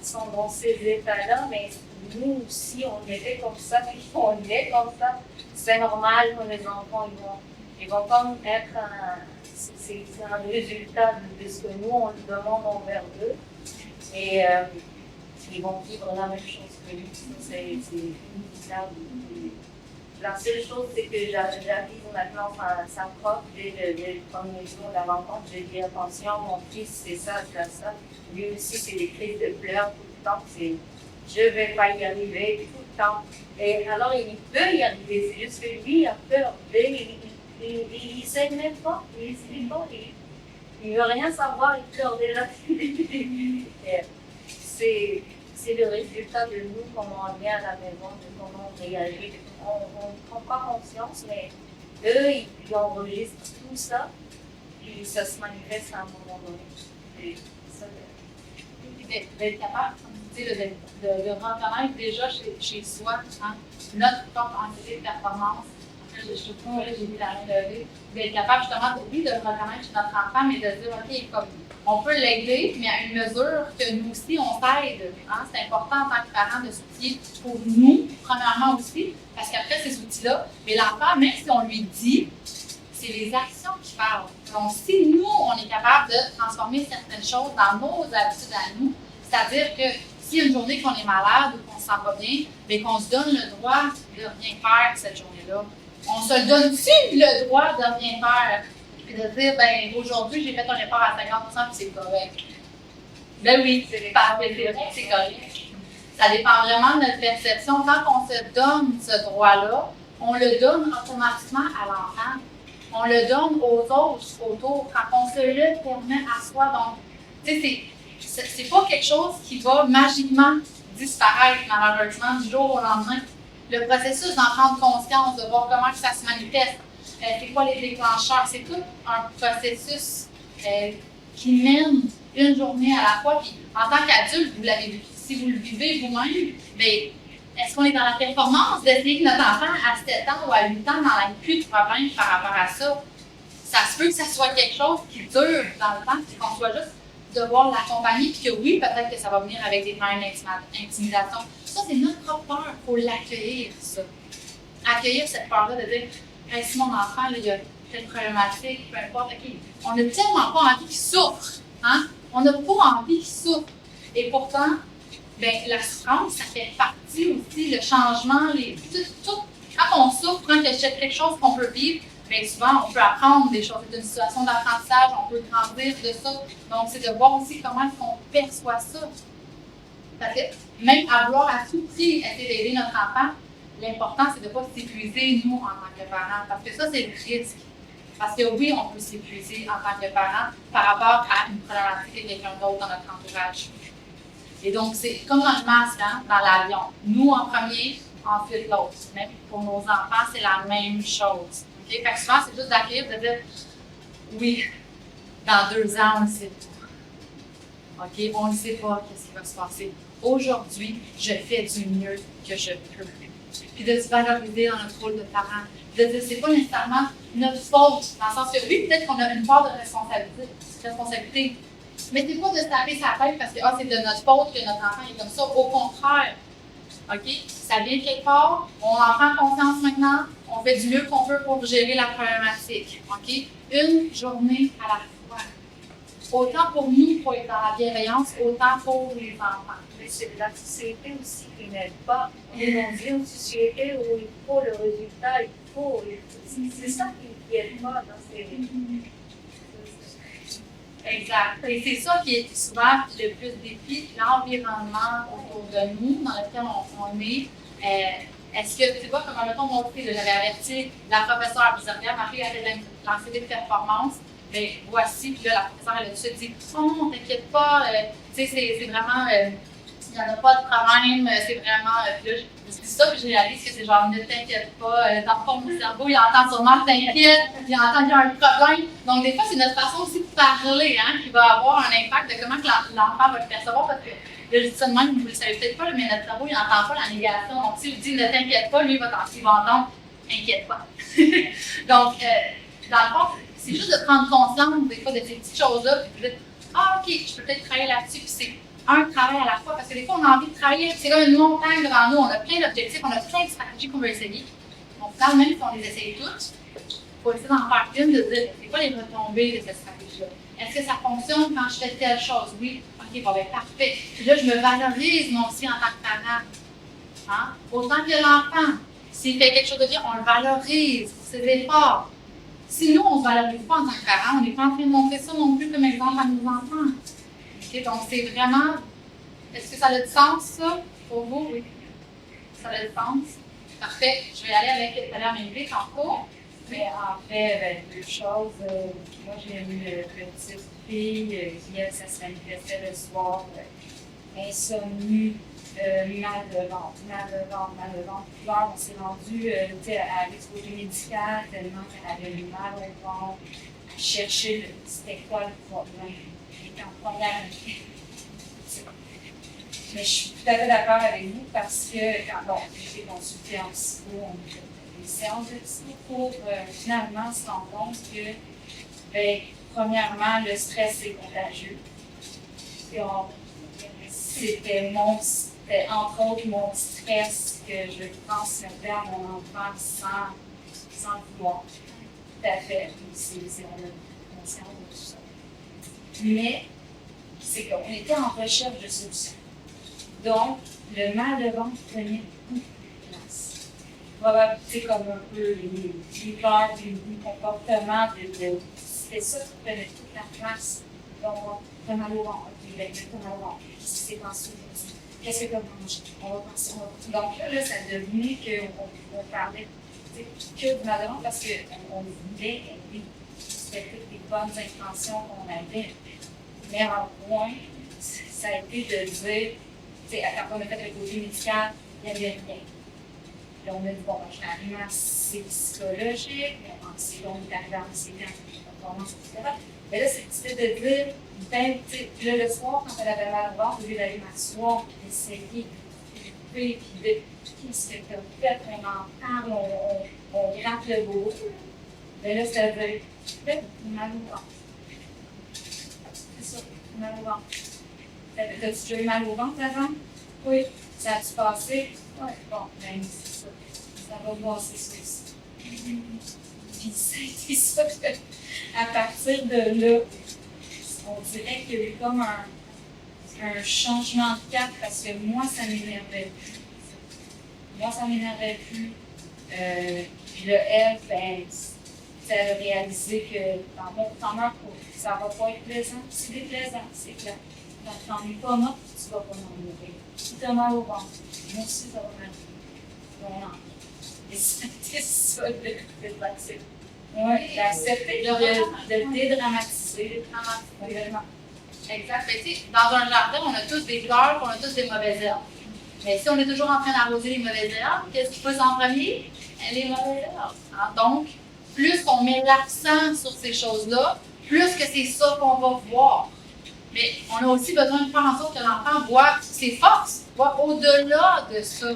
sont dans ces états-là, mais nous aussi, on était comme ça, puis on est comme ça. C'est normal que les enfants, ils vont comme être c'est un résultat de ce que nous, on demande envers eux. Et ils vont vivre la même chose que nous. C'est inévitable. La seule chose, c'est que j'avise maintenant sa prof dès le premier jour de la rencontre. Je dis attention, mon fils, c'est ça, c'est ça. Lui aussi, c'est des crises de pleurs tout le temps. Je ne vais pas y arriver tout le temps. Et alors, il peut y arriver. C'est juste que lui, il a peur. Il ne sait même pas. Il ne sait pas. Il ne veut rien savoir. Il pleure déjà. C'est le résultat de nous, comment on est à la maison, de comment on réagit. On ne prend pas conscience, mais eux, ils enregistrent tout ça, et ça se manifeste à un moment donné. D'être capable, comme tu dis, de reconnaître déjà chez soi notre propre anxiété de performance. Je trouve que j'ai mis la main levée. D'être capable justement de le reconnaître chez notre enfant, mais de dire, OK, comme on peut l'aider, mais à une mesure que nous aussi, on s'aide. C'est important en tant que parents de s'outiller pour nous, premièrement aussi, parce qu'après ces outils-là, mais l'enfant, même si on lui dit, c'est les actions qui parlent. Donc, si nous, on est capable de transformer certaines choses dans nos habitudes à nous, c'est-à-dire que si une journée qu'on est malade ou qu'on ne se sent pas bien, bien qu'on se donne le droit de rien faire cette journée-là. On se donne-tu le droit de rien faire? Puis de dire, ben aujourd'hui, j'ai fait un effort à 50% puis c'est correct. Ben oui, c'est correct. Ça dépend vraiment de notre perception. Quand on se donne ce droit-là, on le donne automatiquement à l'enfant. On le donne aux autres autour quand on se le permet à soi. Donc, tu sais, c'est pas quelque chose qui va magiquement disparaître malheureusement du jour au lendemain. Le processus d'en prendre conscience, de voir comment ça se manifeste, c'est quoi les déclencheurs, c'est tout un processus qui mène une journée à la fois. Puis en tant qu'adulte, vous l'avez vu, si vous le vivez vous-même, bien, est-ce qu'on est dans la performance d'essayer que notre enfant à 7 ans ou à 8 ans n'en ait plus de problème par rapport à ça? Ça se peut que ça soit quelque chose qui dure dans le temps, puis qu'on soit juste devoir l'accompagner, puis que oui, peut-être que ça va venir avec des problèmes d'intimidation. Ça, c'est notre propre peur. Il faut l'accueillir, ça. Accueillir cette peur-là de dire, hey, si mon enfant, là, il a telle problématique, peu importe, okay. On n'a tellement pas envie qu'il souffre. Hein? On n'a pas envie qu'il souffre. Et pourtant, ben, la souffrance, ça fait partie aussi, le changement, tout. Quand on souffre, quand il y a quelque chose qu'on peut vivre, bien souvent, on peut apprendre des choses. C'est une situation d'apprentissage, on peut grandir de ça. Donc, c'est de voir aussi comment est-ce qu'on perçoit ça. Parce que même à vouloir à tout prix essayer d'aider notre enfant, l'important, c'est de ne pas s'épuiser, nous, en tant que parents. Parce que ça, c'est le risque. Parce que oui, on peut s'épuiser en tant que parent par rapport à une problématique de quelqu'un d'autre dans notre entourage. Et donc, c'est comme dans le masque, hein, dans l'avion. Nous en premier, ensuite l'autre. Même pour nos enfants, c'est la même chose. Okay? Fait que souvent, c'est juste d'accueillir, de dire oui, dans 2 ans, on ne sait pas. OK? On ne sait pas ce qui va se passer. Aujourd'hui, je fais du mieux que je peux. Puis de se valoriser dans notre rôle de parent. De dire, c'est pas nécessairement notre faute, dans le sens que oui, peut-être qu'on a une part de responsabilité, mais c'est pas de se taper sa tête parce que c'est de notre faute que notre enfant est comme ça. Au contraire, OK? Ça vient de quelque part, on en prend conscience maintenant, on fait du mieux qu'on peut pour gérer la problématique. OK? Une journée à la fois. Autant pour nous, pour être dans la bienveillance, autant pour les enfants. Mais c'est la société aussi qui n'aide pas. On est dans une société où il faut le résultat, c'est ça qui est pas dans ces... Exact. Et c'est ça qui est souvent le plus défi, l'environnement autour de nous, dans lequel on est. Est-ce que, tu vois, comme mettons mon fils, j'avais averti la professeure, vous avez ma fille avait lancé des performances, bien voici, puis là, la professeure, elle a tout de suite dit, oh non, t'inquiète pas, tu sais, c'est vraiment, il n'y en a pas de problème, c'est vraiment, puis là, je dis ça, puis je réalise que c'est genre, ne t'inquiète pas, dans le fond, mon cerveau, il entend sûrement t'inquiète, il entend qu'il y a un problème. Donc, des fois, c'est notre façon aussi de parler, hein, qui va avoir un impact de comment que l'enfant va le percevoir, parce que, là, je dis ça de même, vous ne le savez peut-être pas, mais notre cerveau, il n'entend pas la négation. Donc, si je dis ne t'inquiète pas, lui, il va entendre inquiète pas. Donc, dans le fond, c'est juste de prendre conscience, des fois, de ces petites choses-là, puis de dire, OK, je peux peut-être travailler là-dessus, puis c'est un travail à la fois, parce que des fois, on a envie de travailler, c'est comme une montagne devant nous, on a plein d'objectifs, on a plein de stratégies qu'on veut essayer. Donc, quand même si on les essaye toutes, il faut essayer d'en faire une, de dire, c'est quoi les retombées de cette stratégie-là? Est-ce que ça fonctionne quand je fais telle chose? Oui, OK, bon, ben parfait. Puis là, je me valorise, moi aussi, en tant que parent. Hein? Autant que l'enfant, s'il fait quelque chose de bien, on le valorise pour ses efforts. Si nous, on ne se valorise pas en tant que parent, on n'est pas en train de montrer ça non plus comme exemple à nos enfants. Okay, donc, c'est vraiment. Est-ce que ça a du sens, ça, pour vous? Oui. Ça a du sens? Parfait. Je vais aller avec Madame Ingrid en cours. Mais en fait, 2 choses. Moi, j'ai une petite fille qui, elle, ça se manifestait le soir. Insomnie, mal de ventre. Puis là, on s'est rendu à l'exposé médical tellement qu'elle avait eu mal au ventre. À chercher c'était quoi le problème. En première année. Mais je suis tout à fait d'accord avec vous parce que quand j'ai consulté en psycho, on a fait des séances de psycho pour finalement se rendre compte que, premièrement, le stress est contagieux. C'était entre autres mon stress que je transmettais à mon enfant sans le vouloir. Tout à fait. C'est conscience de tout ça. Mais c'est qu'on était en recherche de solutions. Donc, le mal de ventre prenait beaucoup de place. Probablement, c'est comme un peu les peurs, les comportements, c'était ça qui prenait toute la place. Donc, t'as mal au ventre, ok, ben, t'as mal au ventre. Qu'est-ce qui s'est passé aujourd'hui? Qu'est-ce que t'as mangé? On va penser, Donc là, ça devenait qu'on parlait que de mal de ventre parce qu'on voulait aider. C'était toutes les bonnes intentions qu'on avait. Mais en point, ça a été de dire, quand on a fait le côté médical, il n'y avait rien. Puis on a dit, bon, finalement, c'est psychologique, on est arrivé en séquence de performance, etc. Mais là, c'était de dire, là, le soir, quand elle avait mal au ventre, au lieu d'aller m'asseoir, essayer de puis de qu'est-ce que tu as fait, on en parle, on gratte le beau. Mais là, ça veut dire, mal au ventre. C'est ça, mal au ventre. T'as-tu déjà eu mal au ventre avant? Oui. Ça a-tu passé? Oui. Bon, ben, c'est ça. Ça va passer ça aussi. Puis ça a été ça que, à partir de là, on dirait qu'il y a eu comme un changement de cap parce que moi, ça m'énervait plus. Puis là, elle, ben, elle a réalisé que dans mon temps, ça va pas être plaisant. C'est déplaisant, c'est clair. Quand t'en es pas mort, tu vas pas en mourir. Si t'as mal au ventre, moi aussi, ça va mal. Et c'était ça, le pratique. Oui, d'accepter, de le dédramatiser. Vraiment. Exact. Mais tu sais, dans un jardin, on a tous des fleurs, on a tous des mauvaises herbes. Mais si on est toujours en train d'arroser les mauvaises herbes, qu'est-ce qui pousse en premier? Les mauvaises herbes. Hein? Donc, plus qu'on met l'accent sur ces choses-là, plus que c'est ça qu'on va voir. Mais on a aussi besoin de faire en sorte que l'enfant voit ses forces, voit au-delà de ça.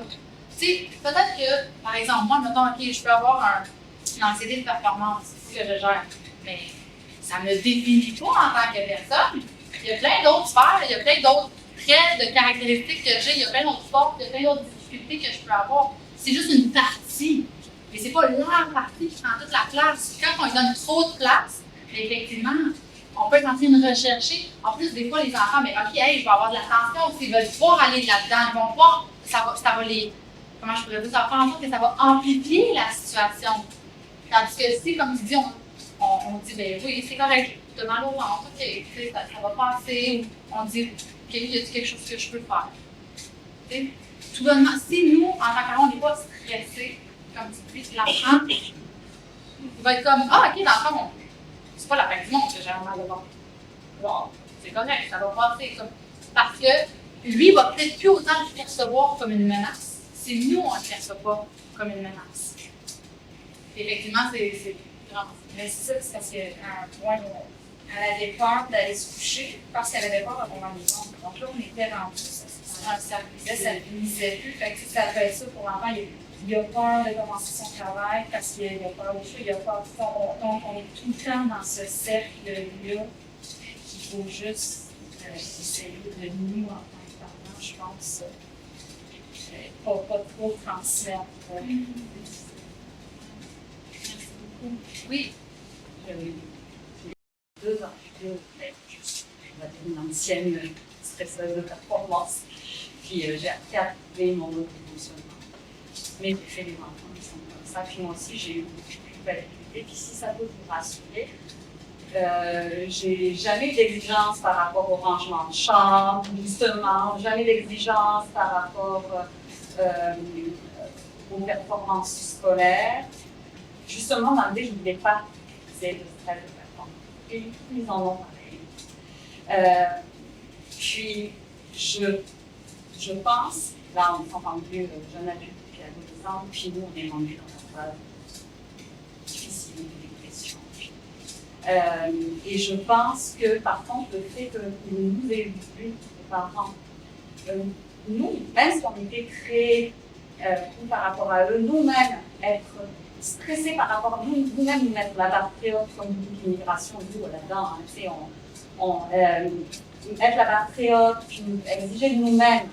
Tu sais, peut-être que, par exemple, moi, mettons, OK, je peux avoir une anxiété de performance, c'est ce que je gère. Mais ça ne me définit pas en tant que personne. Il y a plein d'autres sphères, il y a plein d'autres traits de caractéristiques que j'ai, il y a plein d'autres forces, il y a plein d'autres difficultés que je peux avoir. C'est juste une partie. Mais c'est pas la partie qui prend toute la place. Quand on lui donne trop de place, mais effectivement, on peut être en train de rechercher. En plus, des fois, les enfants, mais OK, hey, je vais avoir de l'attention, ils veulent pouvoir aller là-dedans, ils vont voir, ça va les. Comment je pourrais dire, ça va faire en sorte que ça va amplifier la situation. Tandis que si, comme tu dis, on dit, ben oui, c'est correct, tu as mal au ventre, OK, ça va passer, ou on dit, OK, y a-t-il quelque chose que je peux faire? T'sais, tout bonnement, si nous, en tant que parents, on n'est pas stressés, comme tu dis, l'enfant, il va être comme, ah, OK, dans le fond, c'est pas la fin du monde que j'ai un mal au ventre. Bon, c'est correct, ça va passer. Parce que lui, il va peut-être plus autant le percevoir comme une menace. Si nous, on ne le perçoit pas comme une menace. Effectivement, c'est vraiment. Mais c'est ça, c'est parce qu'à un point, elle avait peur d'aller se coucher parce qu'elle avait peur d'avoir mal au ventre. Donc là, on était rendu, ça ne lisait plus. Fait que ça peut être ça pour l'enfant. Il a peur de commencer son travail parce qu'il a peur des choses, il a peur du fond. Donc, on est tout le temps dans ce cercle-là qu'il faut juste essayer de nous, en tant que parents, je pense, pas trop transmettre. Oui. J'avais 2 ans, on va dire une ancienne stresseuse de performance. Puis j'ai appris à trouver mon mode d'émotionnement. Mais j'ai fait les enfants qui sont comme ça. Puis moi aussi, j'ai eu beaucoup de culpabilité. Puis si ça peut vous rassurer, j'ai jamais eu d'exigence par rapport au rangement de chambre, justement, jamais d'exigence par rapport aux performances scolaires. Justement, dans l'idée, je ne voulais pas utiliser de stress de performance. Et ils en ont parlé. Puis, je pense, là, on s'entend plus jeune adulte puis adolescent, puis nous, on est rendu dans la phase difficile de dépression. Et je pense que, par contre, le fait que nous ayons vu, les parents, nous, même si on était très par rapport à eux, nous-mêmes, être stressés par rapport à nous-mêmes, nous mettre la barre très haute comme l'immigration, nous, là-dedans, mettre la barre très haute, puis exiger de nous-mêmes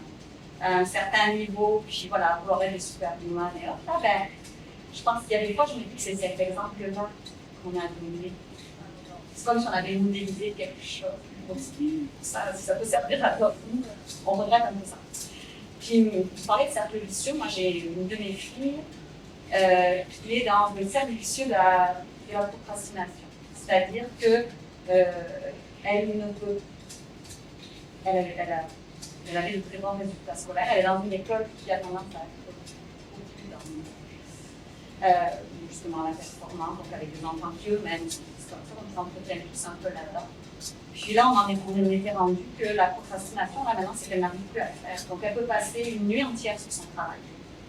un certain niveau, puis voilà, vouloir être des super-humains, et hop, là, ben, je pense qu'il y a des fois, je me dis que c'est cet exemple-là qu'on a donné. C'est comme si on avait modélisé quelque chose. Donc, ça peut servir à d'autres, on regrette un peu ça. Puis, vous parlez de cercle vicieux, moi j'ai une de mes filles qui est dans le cercle vicieux de la procrastination. C'est-à-dire que elle ne peut. Elle avait de très bons résultats scolaires. Elle est dans une école qui a tendance à être beaucoup dans justement la performance, donc avec des enfants qui eux-mêmes, c'est comme ça, on s'entretient tous un peu là-dedans. Puis là, on était rendu que la procrastination, là maintenant, c'est qu'elle n'arrive plus à le faire. Donc elle peut passer une nuit entière sur son travail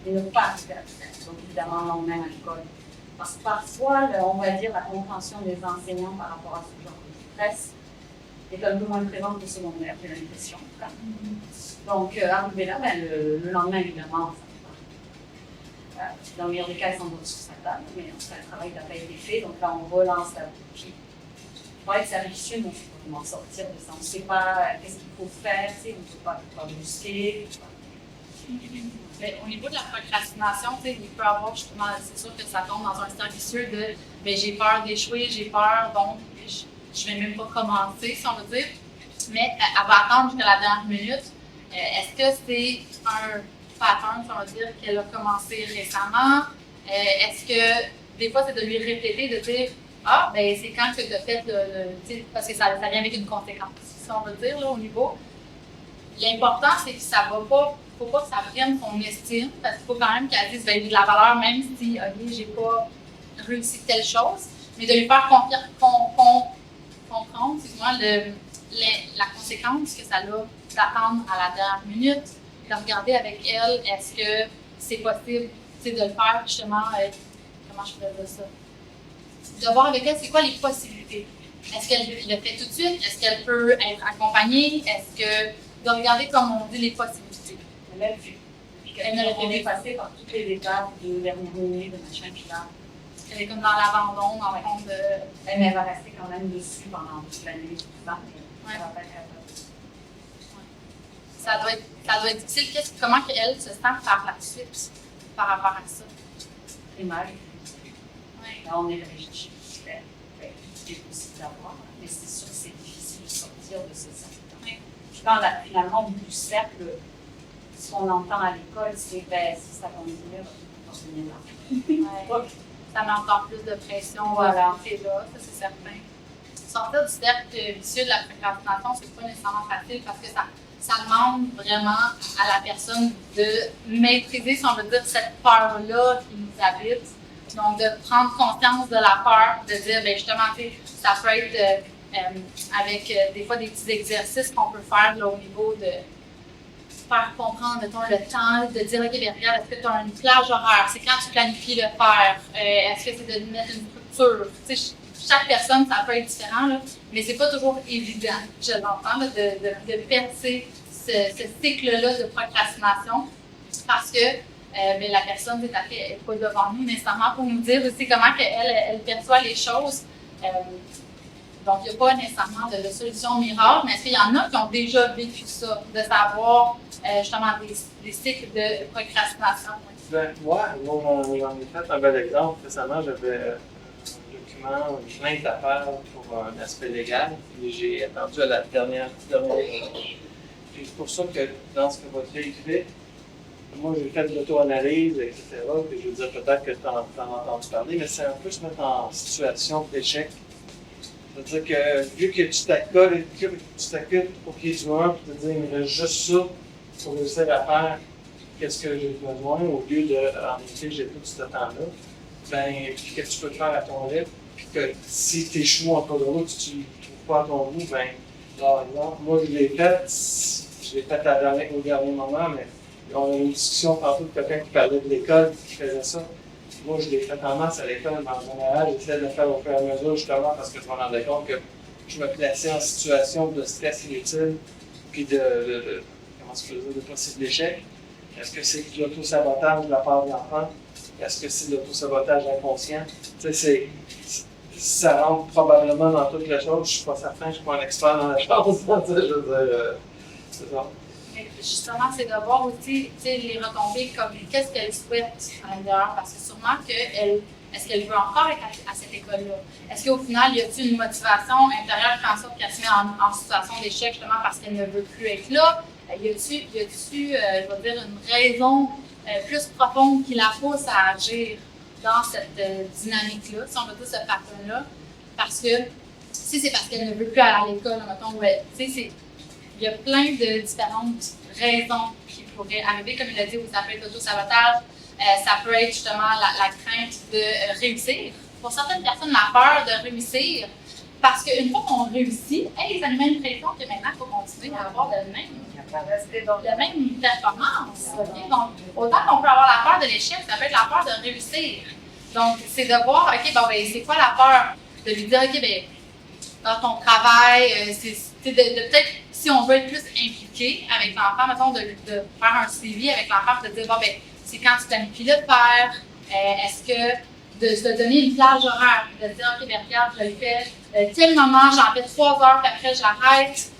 et ne pas arriver à le faire. Donc évidemment, le lendemain à l'école. Parce que parfois, on va dire, la compréhension des enseignants par rapport à ce genre de stress est un peu moins présente que secondaire, j'ai l'impression. Donc, arrivé là, ben, le lendemain, évidemment, ça va. Dans le meilleur des cas, elle s'en va sur sa table, mais le travail n'a pas été fait, donc là, on relance la boucle. Ouais, c'est vicieux, mais on ne sait pas comment sortir de ça. On ne sait pas qu'est-ce qu'il faut faire, on ne peut pas brusquer. Mais au niveau de la procrastination, il peut y avoir justement, c'est sûr que ça tombe dans un cercle vicieux de j'ai peur d'échouer, j'ai peur, donc je ne vais même pas commencer, si on veut dire. Mais elle va attendre jusqu'à la dernière minute. Est-ce que c'est un pattern, si on veut dire, qu'elle a commencé récemment? Est-ce que des fois, c'est de lui répéter, de dire ah, ben c'est quand que tu as fait parce que ça vient avec une conséquence, si on veut dire, là, au niveau. L'important, c'est que ça va pas, faut pas que ça prenne son estime, parce qu'il faut quand même qu'elle dise, ben, j'ai de la valeur, même si, ok, j'ai pas réussi telle chose, mais de lui faire comprendre, excuse-moi, la conséquence que ça a d'attendre à la dernière minute, de regarder avec elle, est-ce que c'est possible, de le faire, justement, comment je pourrais dire ça? De voir avec elle, c'est quoi les possibilités. Est-ce qu'elle le fait tout de suite? Est-ce qu'elle peut être accompagnée? Est-ce que de regarder, comme on dit, les possibilités. Elle ne l'a pas passé par toutes les étapes de dernière minute, de machin, puis là. Elle est comme dans l'abandon, dans le fond de. Elle va rester quand même dessus pendant toute la nuit, tout ça, mais Ouais. ça va pas être capable. Ça doit être difficile. Comment elle se sent par la suite par rapport à ça? Très mal. Ouais. Là, on est réfléchi. C'est possible d'avoir, mais c'est sûr que c'est difficile de sortir de ce cercle. Ouais. Puis quand finalement, au bout du cercle, ce qu'on entend à l'école, c'est ben, si ça continue, on va continuer là. Ouais. Ça met encore plus de pression. Voilà. C'est là, ça c'est certain. Sortir du cercle vicieux de la procrastination, c'est pas nécessairement facile parce que ça demande vraiment à la personne de maîtriser, si on veut dire, cette peur-là qui nous habite. Donc, de prendre conscience de la peur, de dire, bien justement, ça peut être avec des fois des petits exercices qu'on peut faire là, au niveau de faire comprendre, mettons, le temps, de dire, OK, bien, regarde, est-ce que tu as une plage horaire? C'est quand tu planifies le faire? Est-ce que c'est de mettre une structure? Tu sais, chaque personne, ça peut être différent, là, mais c'est pas toujours évident, je l'entends, de percer ce cycle-là de procrastination parce que mais la personne n'est pas devant nous nécessairement pour nous dire aussi comment elle perçoit les choses. Donc, il n'y a pas nécessairement de solution miracle, mais est-ce qu'il y en a qui ont déjà vécu ça, de savoir justement des cycles de procrastination? Ben, moi, j'en ai fait un bel exemple. Récemment, j'avais un document, une plainte à faire pour un aspect légal, et j'ai attendu à la dernière minute. C'est pour ça que dans ce que votre fille fait, moi, j'ai fait de l'auto-analyse, etc. Puis je veux dire, peut-être que tu en as entendu parler, mais c'est un peu se mettre en situation d'échec. C'est-à-dire que vu que tu t'accotes au pied du mur, puis te dire, il me reste juste ça pour réussir à faire qu'est-ce que j'ai besoin, au lieu de, en effet, j'ai tout ce temps-là, ben, puis que tu peux le faire à ton rythme, puis que si tu échoues en cours de route, si tu ne trouves pas à ton bout, ben, par exemple, moi, je l'ai fait au dernier moment, mais on a eu une discussion tantôt de quelqu'un qui parlait de l'école, qui faisait ça. Moi, je l'ai fait en masse à l'école, mais en général, j'essaie de le faire au fur et à mesure, justement, parce que je me rendais compte que je me plaçais en situation de stress inutile, puis comment je peux dire, de possible échec. Est-ce que c'est de l'auto-sabotage de la part de l'enfant? Est-ce que c'est de l'auto-sabotage inconscient? Tu sais, ça rentre probablement dans toutes les choses. Je suis pas certain, je suis pas un expert dans la chose. Je veux dire, c'est ça. Justement, c'est de voir aussi les retombées comme qu'est-ce qu'elle souhaite à l'intérieur, parce que sûrement est-ce qu'elle veut encore être à cette école-là? Est-ce qu'au final, y a-t-il une motivation intérieure qui fait en sorte qu'elle se met en situation d'échec justement parce qu'elle ne veut plus être là? Y a-t-il, je vais dire, une raison plus profonde qui la pousse à agir dans cette dynamique-là, si on veut dire ce pattern-là? Parce que si c'est parce qu'elle ne veut plus aller à l'école, mettons, il y a plein de différentes raisons qui pourraient arriver, comme il a dit, ça peut être l'auto-sabotage, ça peut être justement la crainte de réussir. Pour certaines personnes, la peur de réussir, parce qu'une fois qu'on réussit, ça nous met une pression que maintenant, il faut continuer à avoir la même performance. Okay? Donc, autant qu'on peut avoir la peur de l'échec, ça peut être la peur de réussir. Donc, c'est de voir, OK, c'est quoi la peur? De lui dire, OK, dans ton travail, c'est de peut-être, si on veut être plus impliqué avec l'enfant, mettons, de faire un suivi avec l'enfant, de dire, c'est quand tu planifies de faire, est-ce que de se donner une plage horaire, de dire, OK, regarde, je le fais, tel moment, j'en fais 3 heures, puis après, j'arrête,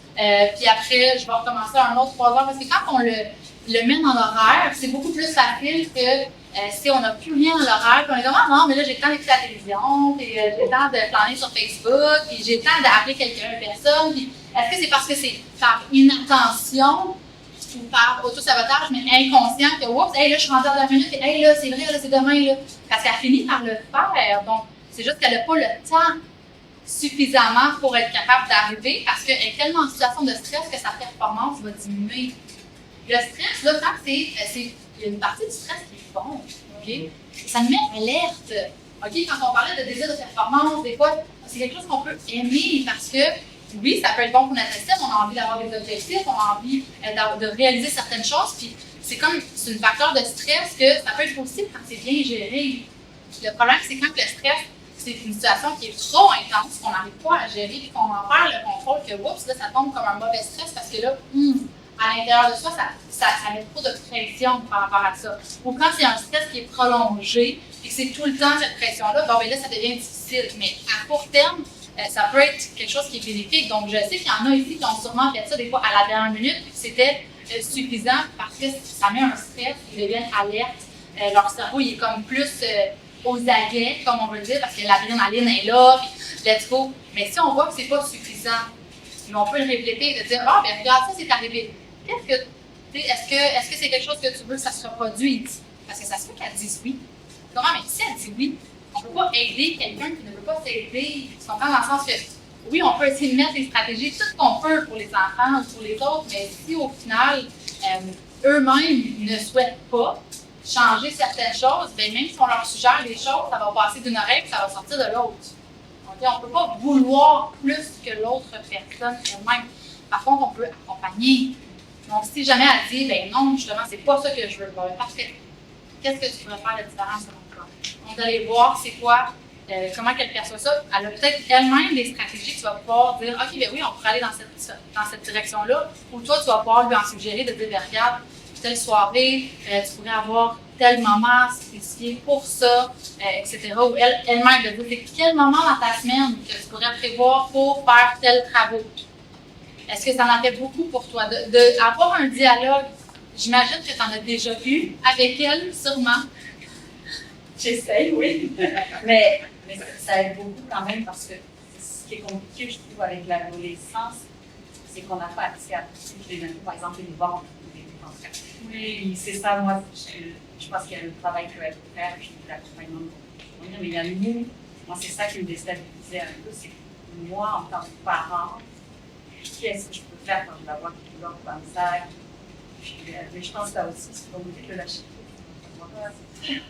puis après, je vais recommencer un autre 3 heures, parce que quand on le met dans l'horaire, c'est beaucoup plus facile que si on n'a plus rien dans l'horaire, puis on est comme, ah non, mais là, j'ai le temps d'écouter la télévision, puis j'ai le temps de planer sur Facebook, puis j'ai le temps d'appeler une personne, puis est-ce que c'est parce que c'est par inattention ou par auto-sabotage, mais inconscient, que oups, hey, là, je suis rentrée dans 2 minutes, et hey, là, c'est vrai, là, c'est demain, là. Parce qu'elle finit par le faire. Donc, c'est juste qu'elle n'a pas le temps suffisamment pour être capable d'arriver parce qu'elle est tellement en situation de stress que sa performance va diminuer. Le stress, là, quand il y a une partie du stress qui est bon, OK? Ça nous met alerte. OK? Quand on parlait de désir de performance, des fois, c'est quelque chose qu'on peut aimer parce que, oui, ça peut être bon pour notre estime, on a envie d'avoir des objectifs, on a envie de réaliser certaines choses, puis c'est une facteur de stress que ça peut être possible quand c'est bien géré. Le problème, c'est quand le stress, c'est une situation qui est trop intense, qu'on n'arrive pas à gérer, puis qu'on en perd le contrôle, que oups, là, ça tombe comme un mauvais stress parce que là, à l'intérieur de soi, ça met trop de pression par rapport à ça. Ou quand c'est un stress qui est prolongé et que c'est tout le temps cette pression-là, bon, ben là, ça devient difficile. Mais à court terme, ça peut être quelque chose qui est bénéfique. Donc, je sais qu'il y en a ici qui ont sûrement fait ça des fois à la dernière minute, puis que c'était suffisant parce que ça met un stress, ils deviennent alertes. Leur cerveau, il est comme plus aux aguets, comme on veut le dire, parce que l'adrénaline est là, puis let's go. Mais si on voit que c'est pas suffisant, on peut le répéter et de dire ah, ben regarde, ça c'est arrivé. Est-ce que c'est quelque chose que tu veux que ça se reproduise? Parce que ça se fait qu'elle dise oui. Comment, mais si elle dit oui, on ne peut pas aider quelqu'un qui ne veut pas s'aider. Tu comprends dans le sens que, oui, on peut essayer de mettre des stratégies, tout ce qu'on peut pour les enfants ou pour les autres, mais si au final, eux-mêmes ne souhaitent pas changer certaines choses, bien, même si on leur suggère des choses, ça va passer d'une oreille et ça va sortir de l'autre. Okay? On ne peut pas vouloir plus que l'autre personne elle-même. Par contre, on peut accompagner. Donc, si jamais elle dit, ben non, justement, c'est pas ça que je veux. Ben, parfait. Qu'est-ce que tu pourrais faire de différent selon toi? Donc, d'aller voir c'est quoi, comment qu'elle perçoit ça. Elle a peut-être elle-même des stratégies que tu vas pouvoir dire, OK, ben oui, on pourrait aller dans cette direction-là. Ou toi, tu vas pouvoir lui en suggérer de dire, ben, regarde, telle soirée, tu pourrais avoir tel moment spécifié pour ça, etc. Ou elle-même de dire, c'est quel moment dans ta semaine que tu pourrais prévoir pour faire tel travaux? Est-ce que ça en fait beaucoup pour toi? D'avoir un dialogue, j'imagine que tu en as déjà eu avec elle, sûrement. J'essaye, oui. mais ça aide beaucoup quand même parce que ce qui est compliqué, je trouve, avec l'adolescence, c'est qu'on n'a pas accès à tout. Je les par exemple, une vente ou des cancers. Oui, c'est ça, moi, je pense qu'il y a le travail qu'elle peut faire, puis l'accompagnement. Mais il y a nous, moi, c'est ça qui me déstabilisait un peu, c'est que moi, en tant que parent, qu'est-ce que je peux faire quand je la vois qui dort comme ça? Mais je pense que là aussi, c'est pas vous dire que lâcher prise.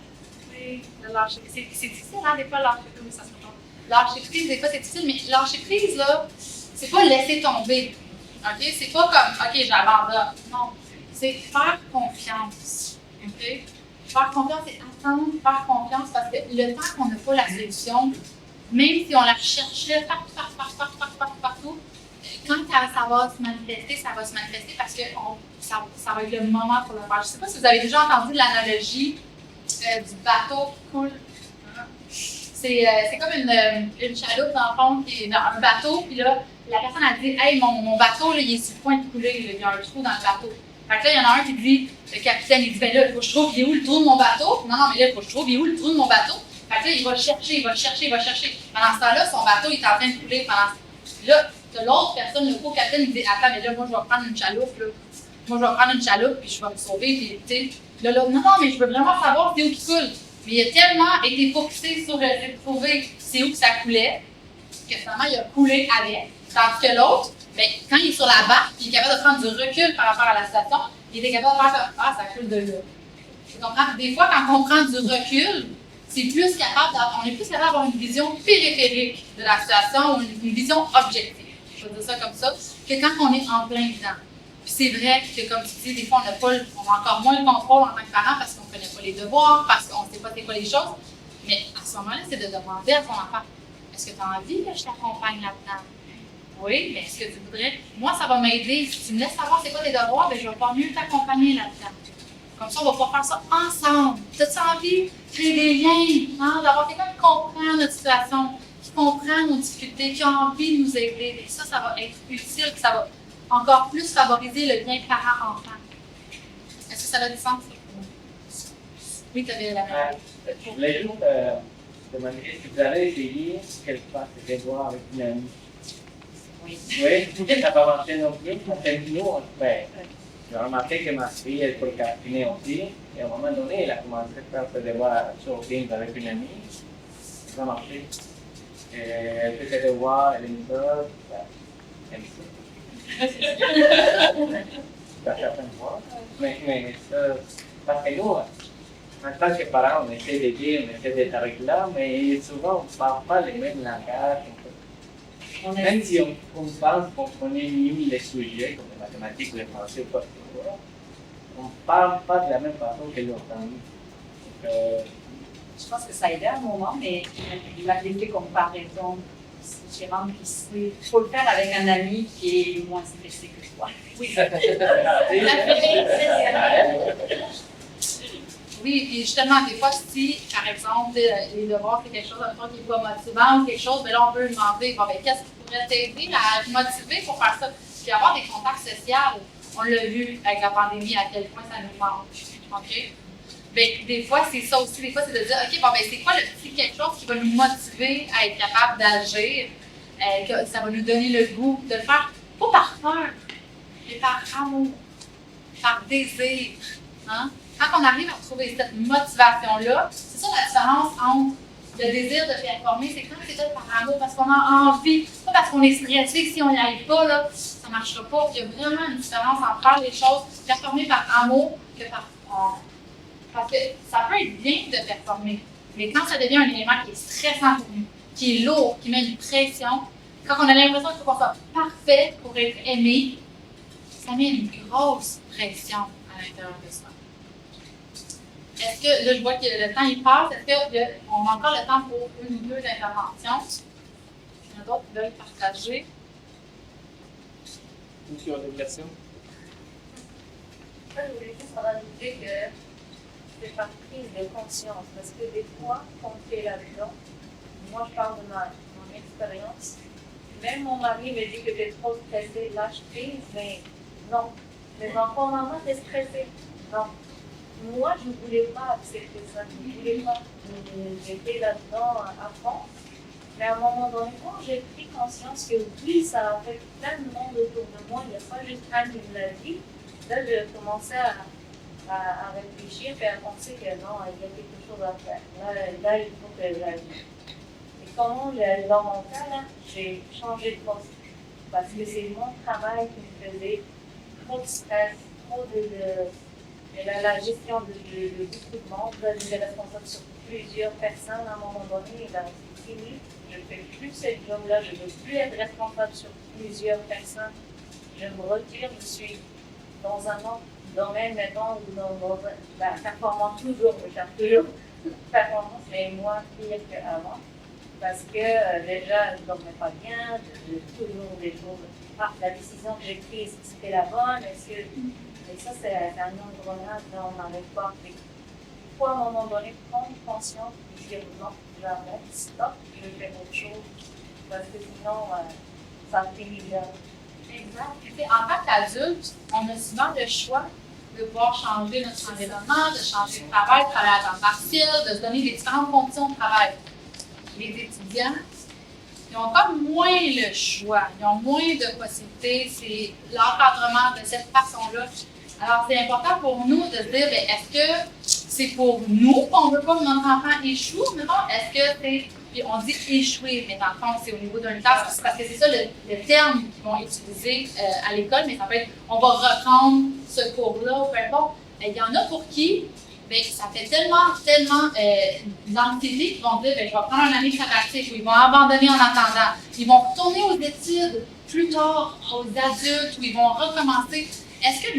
Oui, le lâcher prise. C'est difficile, hein, des fois, lâcher prise, ça se retourne. Lâcher prise, des fois, c'est difficile, mais lâcher prise, là, c'est pas laisser tomber. OK? C'est pas comme, OK, j'abandonne. Non. C'est faire confiance. OK? Faire confiance et attendre, faire confiance, parce que le temps qu'on n'a pas la solution, même si on la cherchait partout, quand ça va se manifester parce que ça va être le moment pour le faire. Je ne sais pas si vous avez déjà entendu l'analogie du bateau qui coule. C'est comme une chaloupe dans le fond, qui est dans un bateau, puis là, la personne a dit « Hey, mon bateau, là, il est sur le point de couler, là, il y a un trou dans le bateau. » Fait que là, il y en a un qui dit, le capitaine, il dit « Ben là, il faut que je trouve, il est où le trou de mon bateau? » Non, mais là, il faut que je trouve, il est où le trou de mon bateau? Fait que là, il va chercher. Pendant ce temps-là, son bateau, il est en train de couler. Là, l'autre personne, le co-capitaine, il dit « Attends, mais là, moi, je vais prendre une chaloupe, là. Moi, je vais prendre une chaloupe, puis je vais me sauver. » Puis, là, non, mais je veux vraiment savoir c'est où qui coule. Mais il a tellement été focusé sur trouver c'est où que ça coulait, que finalement, il a coulé avec. Tandis que l'autre, ben, quand il est sur la barque, il est capable de prendre du recul par rapport à la situation, il était capable de faire comme « Ah, ça coule de là. » Tu comprends? Des fois, quand on prend du recul, on est plus capable d'avoir une vision périphérique de la situation ou une vision objective. Je vais dire ça comme ça, que quand on est en plein dedans. Puis c'est vrai que, comme tu dis, des fois, on a encore moins le contrôle en tant que parent parce qu'on ne connaît pas les devoirs, parce qu'on ne sait pas c'est quoi les choses. Mais à ce moment-là, c'est de demander à ton enfant, est-ce que tu as envie que je t'accompagne là-dedans? Oui, mais est-ce que tu voudrais? Moi, ça va m'aider. Si tu me laisses savoir c'est quoi tes devoirs, bien, je vais pouvoir mieux t'accompagner là-dedans. Comme ça, on va pouvoir faire ça ensemble. As-tu envie de créer des liens, hein, d'avoir quelqu'un qui comprend notre situation, qui comprend nos difficultés, qui a envie de nous aider? Et ça va être utile, ça va encore plus favoriser le lien parent-enfant. Est-ce que ça a du sens? Oui, tu avais la même. Je voulais juste demander si vous avez essayé qu'elle fasse des devoirs avec une amie. Oui. Oui, ça n'a pas marché non plus. Nous, ben, j'ai remarqué que ma fille, elle procrastinait aussi. Et à un moment donné, elle a commencé à faire ses devoirs sur Teams avec une amie. Ça a marché. Et elle fait ses devoirs, elle aime ça. Elle aime ça. À certaines fois. Mais ça, parce que nous, en tant que parents, on essaie de dire, on essaie d'être avec là, mais souvent, on ne parle pas les mêmes langages. Même si on pense qu'on connaît mieux les sujets, comme les mathématiques, le français ou quoi que ce soit, on ne parle pas de la même façon que l'autre. Je pense que ça aidait à un moment, mais l'effet comparaison, c'est différent. Il faut le faire avec un ami qui est moins stressé que toi. Oui. Oui, Oui, puis justement, des fois, si, par exemple, les devoirs, c'est quelque chose qui n'est pas motivant ou quelque chose, mais là, on peut demander, bon, ben, qu'est-ce qui pourrait t'aider à te motiver pour faire ça? Puis avoir des contacts sociaux, on l'a vu avec la pandémie, à quel point ça nous manque. OK? Bien, des fois, c'est ça aussi. Des fois, c'est de dire, OK, bon, ben, c'est quoi le petit quelque chose qui va nous motiver à être capable d'agir, que ça va nous donner le goût de le faire, pas par peur, mais par amour, par désir. Hein? Quand on arrive à trouver cette motivation-là, c'est ça la différence entre le désir de performer, c'est quand c'est fait par amour, parce qu'on a envie, pas parce qu'on est stressé, que si on n'y arrive pas, là, ça ne marchera pas. Il y a vraiment une différence entre faire les choses, performer par amour que par peur. Parce que ça peut être bien de performer, mais quand ça devient un élément qui est stressant pour nous, qui est lourd, qui met une pression, quand on a l'impression qu'il faut qu'on soit parfait pour être aimé, ça met une grosse pression à l'intérieur de soi. Est-ce que, là, je vois que le temps il passe, est-ce qu'on a encore le temps pour une ou deux interventions? Il y en a d'autres qui veulent partager. Ou qui ont des questions? Je voulais juste rajouter que c'est par prise de conscience, parce que des fois, quand on fait là-dedans, moi je parle de mon expérience, même mon mari me dit que tu es trop stressée, lâche prise, mais non. Les enfants, maman, t'es stressée. Non. Moi, je ne voulais pas accepter ça, je ne voulais pas. J'étais là-dedans à fond. Mais à un moment donné, quand j'ai pris conscience que oui, ça affecte plein de monde autour de moi, il n'y a pas juste un qui me l'a dit, là, j'ai commencé à réfléchir et à penser que non, il y a quelque chose à faire. Là il faut que j'agisse. Et comment, dans mon cas, là, j'ai changé de poste. Parce que c'est mon travail qui me faisait trop de stress, trop la gestion de beaucoup de monde. Là, j'étais responsable sur plusieurs personnes à un moment donné. Et là, c'est fini. Je ne fais plus ce job-là. Je ne veux plus être responsable sur plusieurs personnes. Je me retire. Je suis dans un autre domaine maintenant où dans la performance toujours. Je cherche toujours performance, mais moins pire qu'avant. Parce que déjà, je ne dormais pas bien. J'ai toujours des choses. Ah, la décision que j'ai prise, c'était la bonne. Et ça, c'est un engrenage dont on n'arrive pas. Il faut à un moment donné prendre conscience et dire non, j'arrête, stop, je fais autre chose. Parce que sinon, ça finit bien. Exact. En tant qu'adulte, on a souvent le choix de pouvoir changer notre environnement, de changer de travail à temps partiel, de se donner des différentes conditions de travail. Les étudiants, ils ont comme moins le choix, ils ont moins de possibilités, c'est l'encadrement de cette façon-là. Alors, c'est important pour nous de se dire, bien, est-ce que c'est pour nous qu'on ne veut pas que notre enfant échoue, mettons? Est-ce que c'est, puis on dit échouer, mais dans le fond, c'est au niveau d'une classe, parce que c'est ça le terme qu'ils vont utiliser à l'école, mais ça peut être, on va reprendre ce cours-là, ou peu importe. Il y en a pour qui, bien, ça fait tellement d'anxiété qu'ils vont dire, bien, je vais prendre une année sabbatique, ou ils vont abandonner en attendant. Ils vont retourner aux études plus tard, aux adultes, où ils vont recommencer. Est-ce que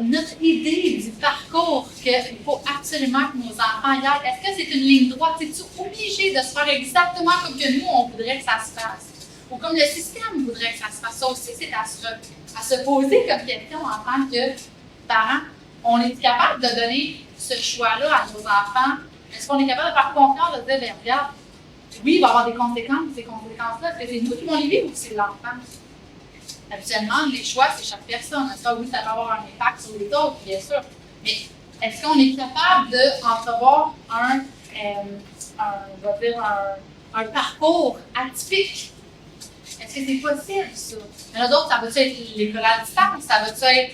notre idée du parcours qu'il faut absolument que nos enfants y aillent, est-ce que c'est une ligne droite? Es-tu obligé de se faire exactement comme que nous, on voudrait que ça se fasse? Ou comme le système voudrait que ça se fasse? Ça aussi, c'est à se poser comme question en tant que parents. On est capable de donner ce choix-là à nos enfants? Est-ce qu'on est capable de faire confiance, de dire, bien, regarde, oui, il va y avoir des conséquences, ces conséquences-là. Est-ce que c'est nous qui vont les vivre ou c'est l'enfant? Habituellement, les choix, c'est chaque personne. Ça, oui, ça peut avoir un impact sur les autres, bien sûr. Mais est-ce qu'on est capable d'entrevoir un parcours atypique? Est-ce que c'est possible, ça? Il y en a d'autres, ça va être l'école à distance, ça va être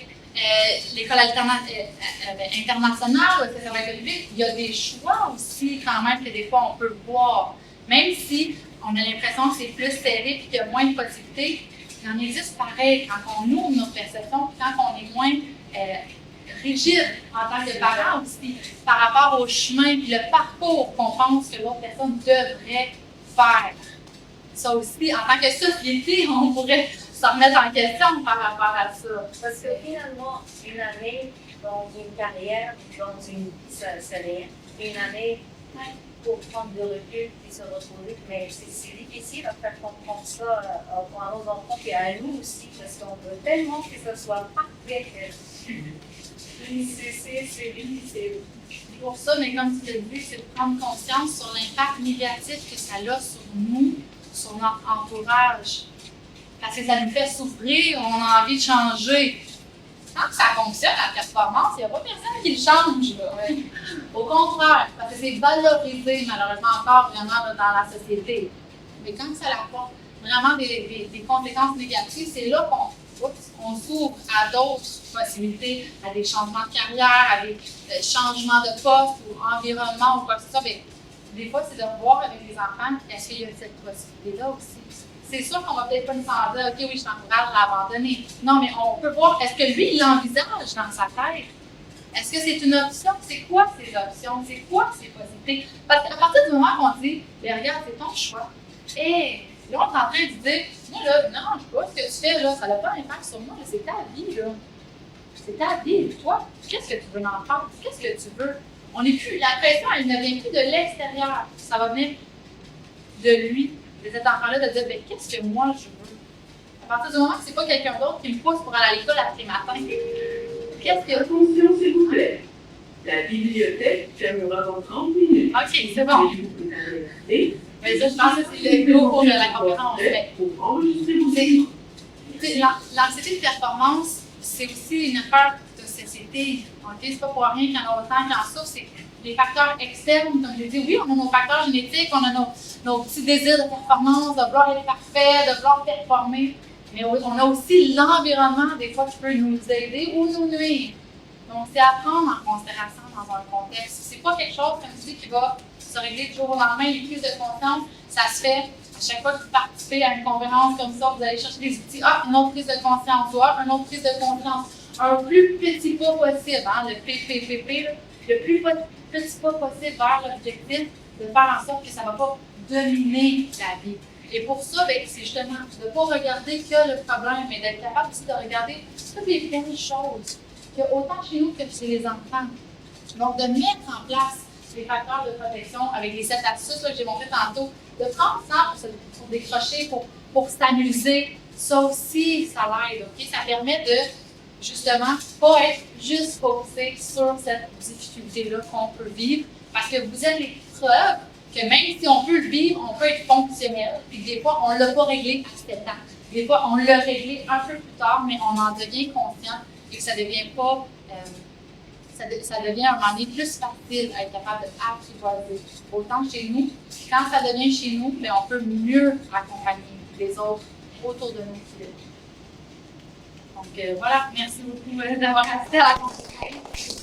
l'école internationale, le service public, il y a des choix aussi quand même que des fois on peut voir. Même si on a l'impression que c'est plus serré et qu'il y a moins de possibilités, il en existe pareil quand on ouvre nos perceptions, quand on est moins rigide en tant que parent aussi par rapport au chemin et le parcours qu'on pense que l'autre personne devrait faire. Ça aussi, en tant que société, on pourrait se remettre en question par rapport à ça. Parce que finalement, une année dans une carrière, dans une vie, c'est rien. Une année pour prendre du recul et se retrouver. Mais c'est difficile à faire comprendre ça à nos enfants et à nous aussi, parce qu'on veut tellement que ce soit parfait. C'est pour ça, mais comme tu l'as dit, c'est de prendre conscience sur l'impact négatif que ça a sur nous, sur notre entourage. Parce que ça nous fait souffrir, on a envie de changer. Quand ça fonctionne, la performance, il n'y a pas personne qui le change. Là. Au contraire, parce que c'est valorisé malheureusement encore vraiment là, dans la société. Mais quand ça apporte vraiment des conséquences négatives, c'est là qu'on s'ouvre à d'autres possibilités, à des changements de carrière, à des changements de poste ou environnement ou quoi que ce soit. Mais des fois, c'est de voir avec les enfants, est-ce qu'il y a cette possibilité-là aussi? C'est sûr qu'on va peut-être pas nous dire, OK, oui, je t'encourage à l'abandonner. Non, mais on peut voir, est-ce que lui, il l'envisage dans sa tête? Est-ce que c'est une option? C'est quoi ces options? C'est quoi ces possibilités? Parce qu'à partir du moment qu'on dit, bien, regarde, c'est ton choix. Et là, on est en train de dire, moi, là, non, je sais pas, ce que tu fais, là, ça n'a pas d'impact sur moi, c'est ta vie, là. C'est ta vie. Toi, qu'est-ce que tu veux en faire? Qu'est-ce que tu veux? On n'est plus, la pression, elle ne vient plus de l'extérieur. Ça va venir de lui, de cet enfant-là, de dire, ben, qu'est-ce que moi je veux? À partir du moment que c'est pas quelqu'un d'autre qui me pousse pour aller à l'école après matin, qu'est-ce que. Attention, s'il vous plaît. La bibliothèque fermera dans 30 minutes. OK, c'est bon. Mais ça, je pense que c'est le cours de la conférence. L'anxiété de performance, c'est aussi une peur de société. Okay? C'est pas pour rien qu'il y en a autant qui en souffrent. C'est les facteurs externes, comme je dis. Oui, on a nos facteurs génétiques, on a nos petits désirs de performance, de vouloir être parfait, de vouloir performer. Mais on a aussi l'environnement, des fois, qui peut nous aider ou nous nuire. Donc, c'est à prendre en considération dans un contexte. C'est pas quelque chose, comme tu dis, qui va se régler du jour au lendemain. Les prises de conscience, ça se fait à chaque fois que vous participez à une conférence comme ça, vous allez chercher des outils. Ah, une autre prise de conscience, ou une autre prise de conscience. Un plus petit pas possible, hein, le PPPP, le plus petit pas possible vers l'objectif de faire en sorte que ça ne va pas dominer la vie. Et pour ça, ben, c'est justement de ne pas regarder que le problème, mais d'être capable aussi de regarder toutes les belles choses qu'il y a autant chez nous que chez les enfants. Donc, de mettre en place les facteurs de protection avec les 7 astuces que j'ai montrées tantôt, de prendre ça pour décrocher, pour s'amuser, ça aussi, ça l'aide. Okay? Ça permet de, justement, pas être juste focusé sur cette difficulté-là qu'on peut vivre, parce que vous êtes les preuves que même si on peut le vivre, on peut être fonctionnel, puis des fois, on ne l'a pas réglé à cet état. Des fois, on l'a réglé un peu plus tard, mais on en devient conscient et que ça devient pas... ça devient un moment donné plus facile à être capable d'apprivoiser. Autant chez nous, quand ça devient chez nous, mais on peut mieux accompagner les autres autour de nous. Donc voilà, merci beaucoup d'avoir assisté à la conférence.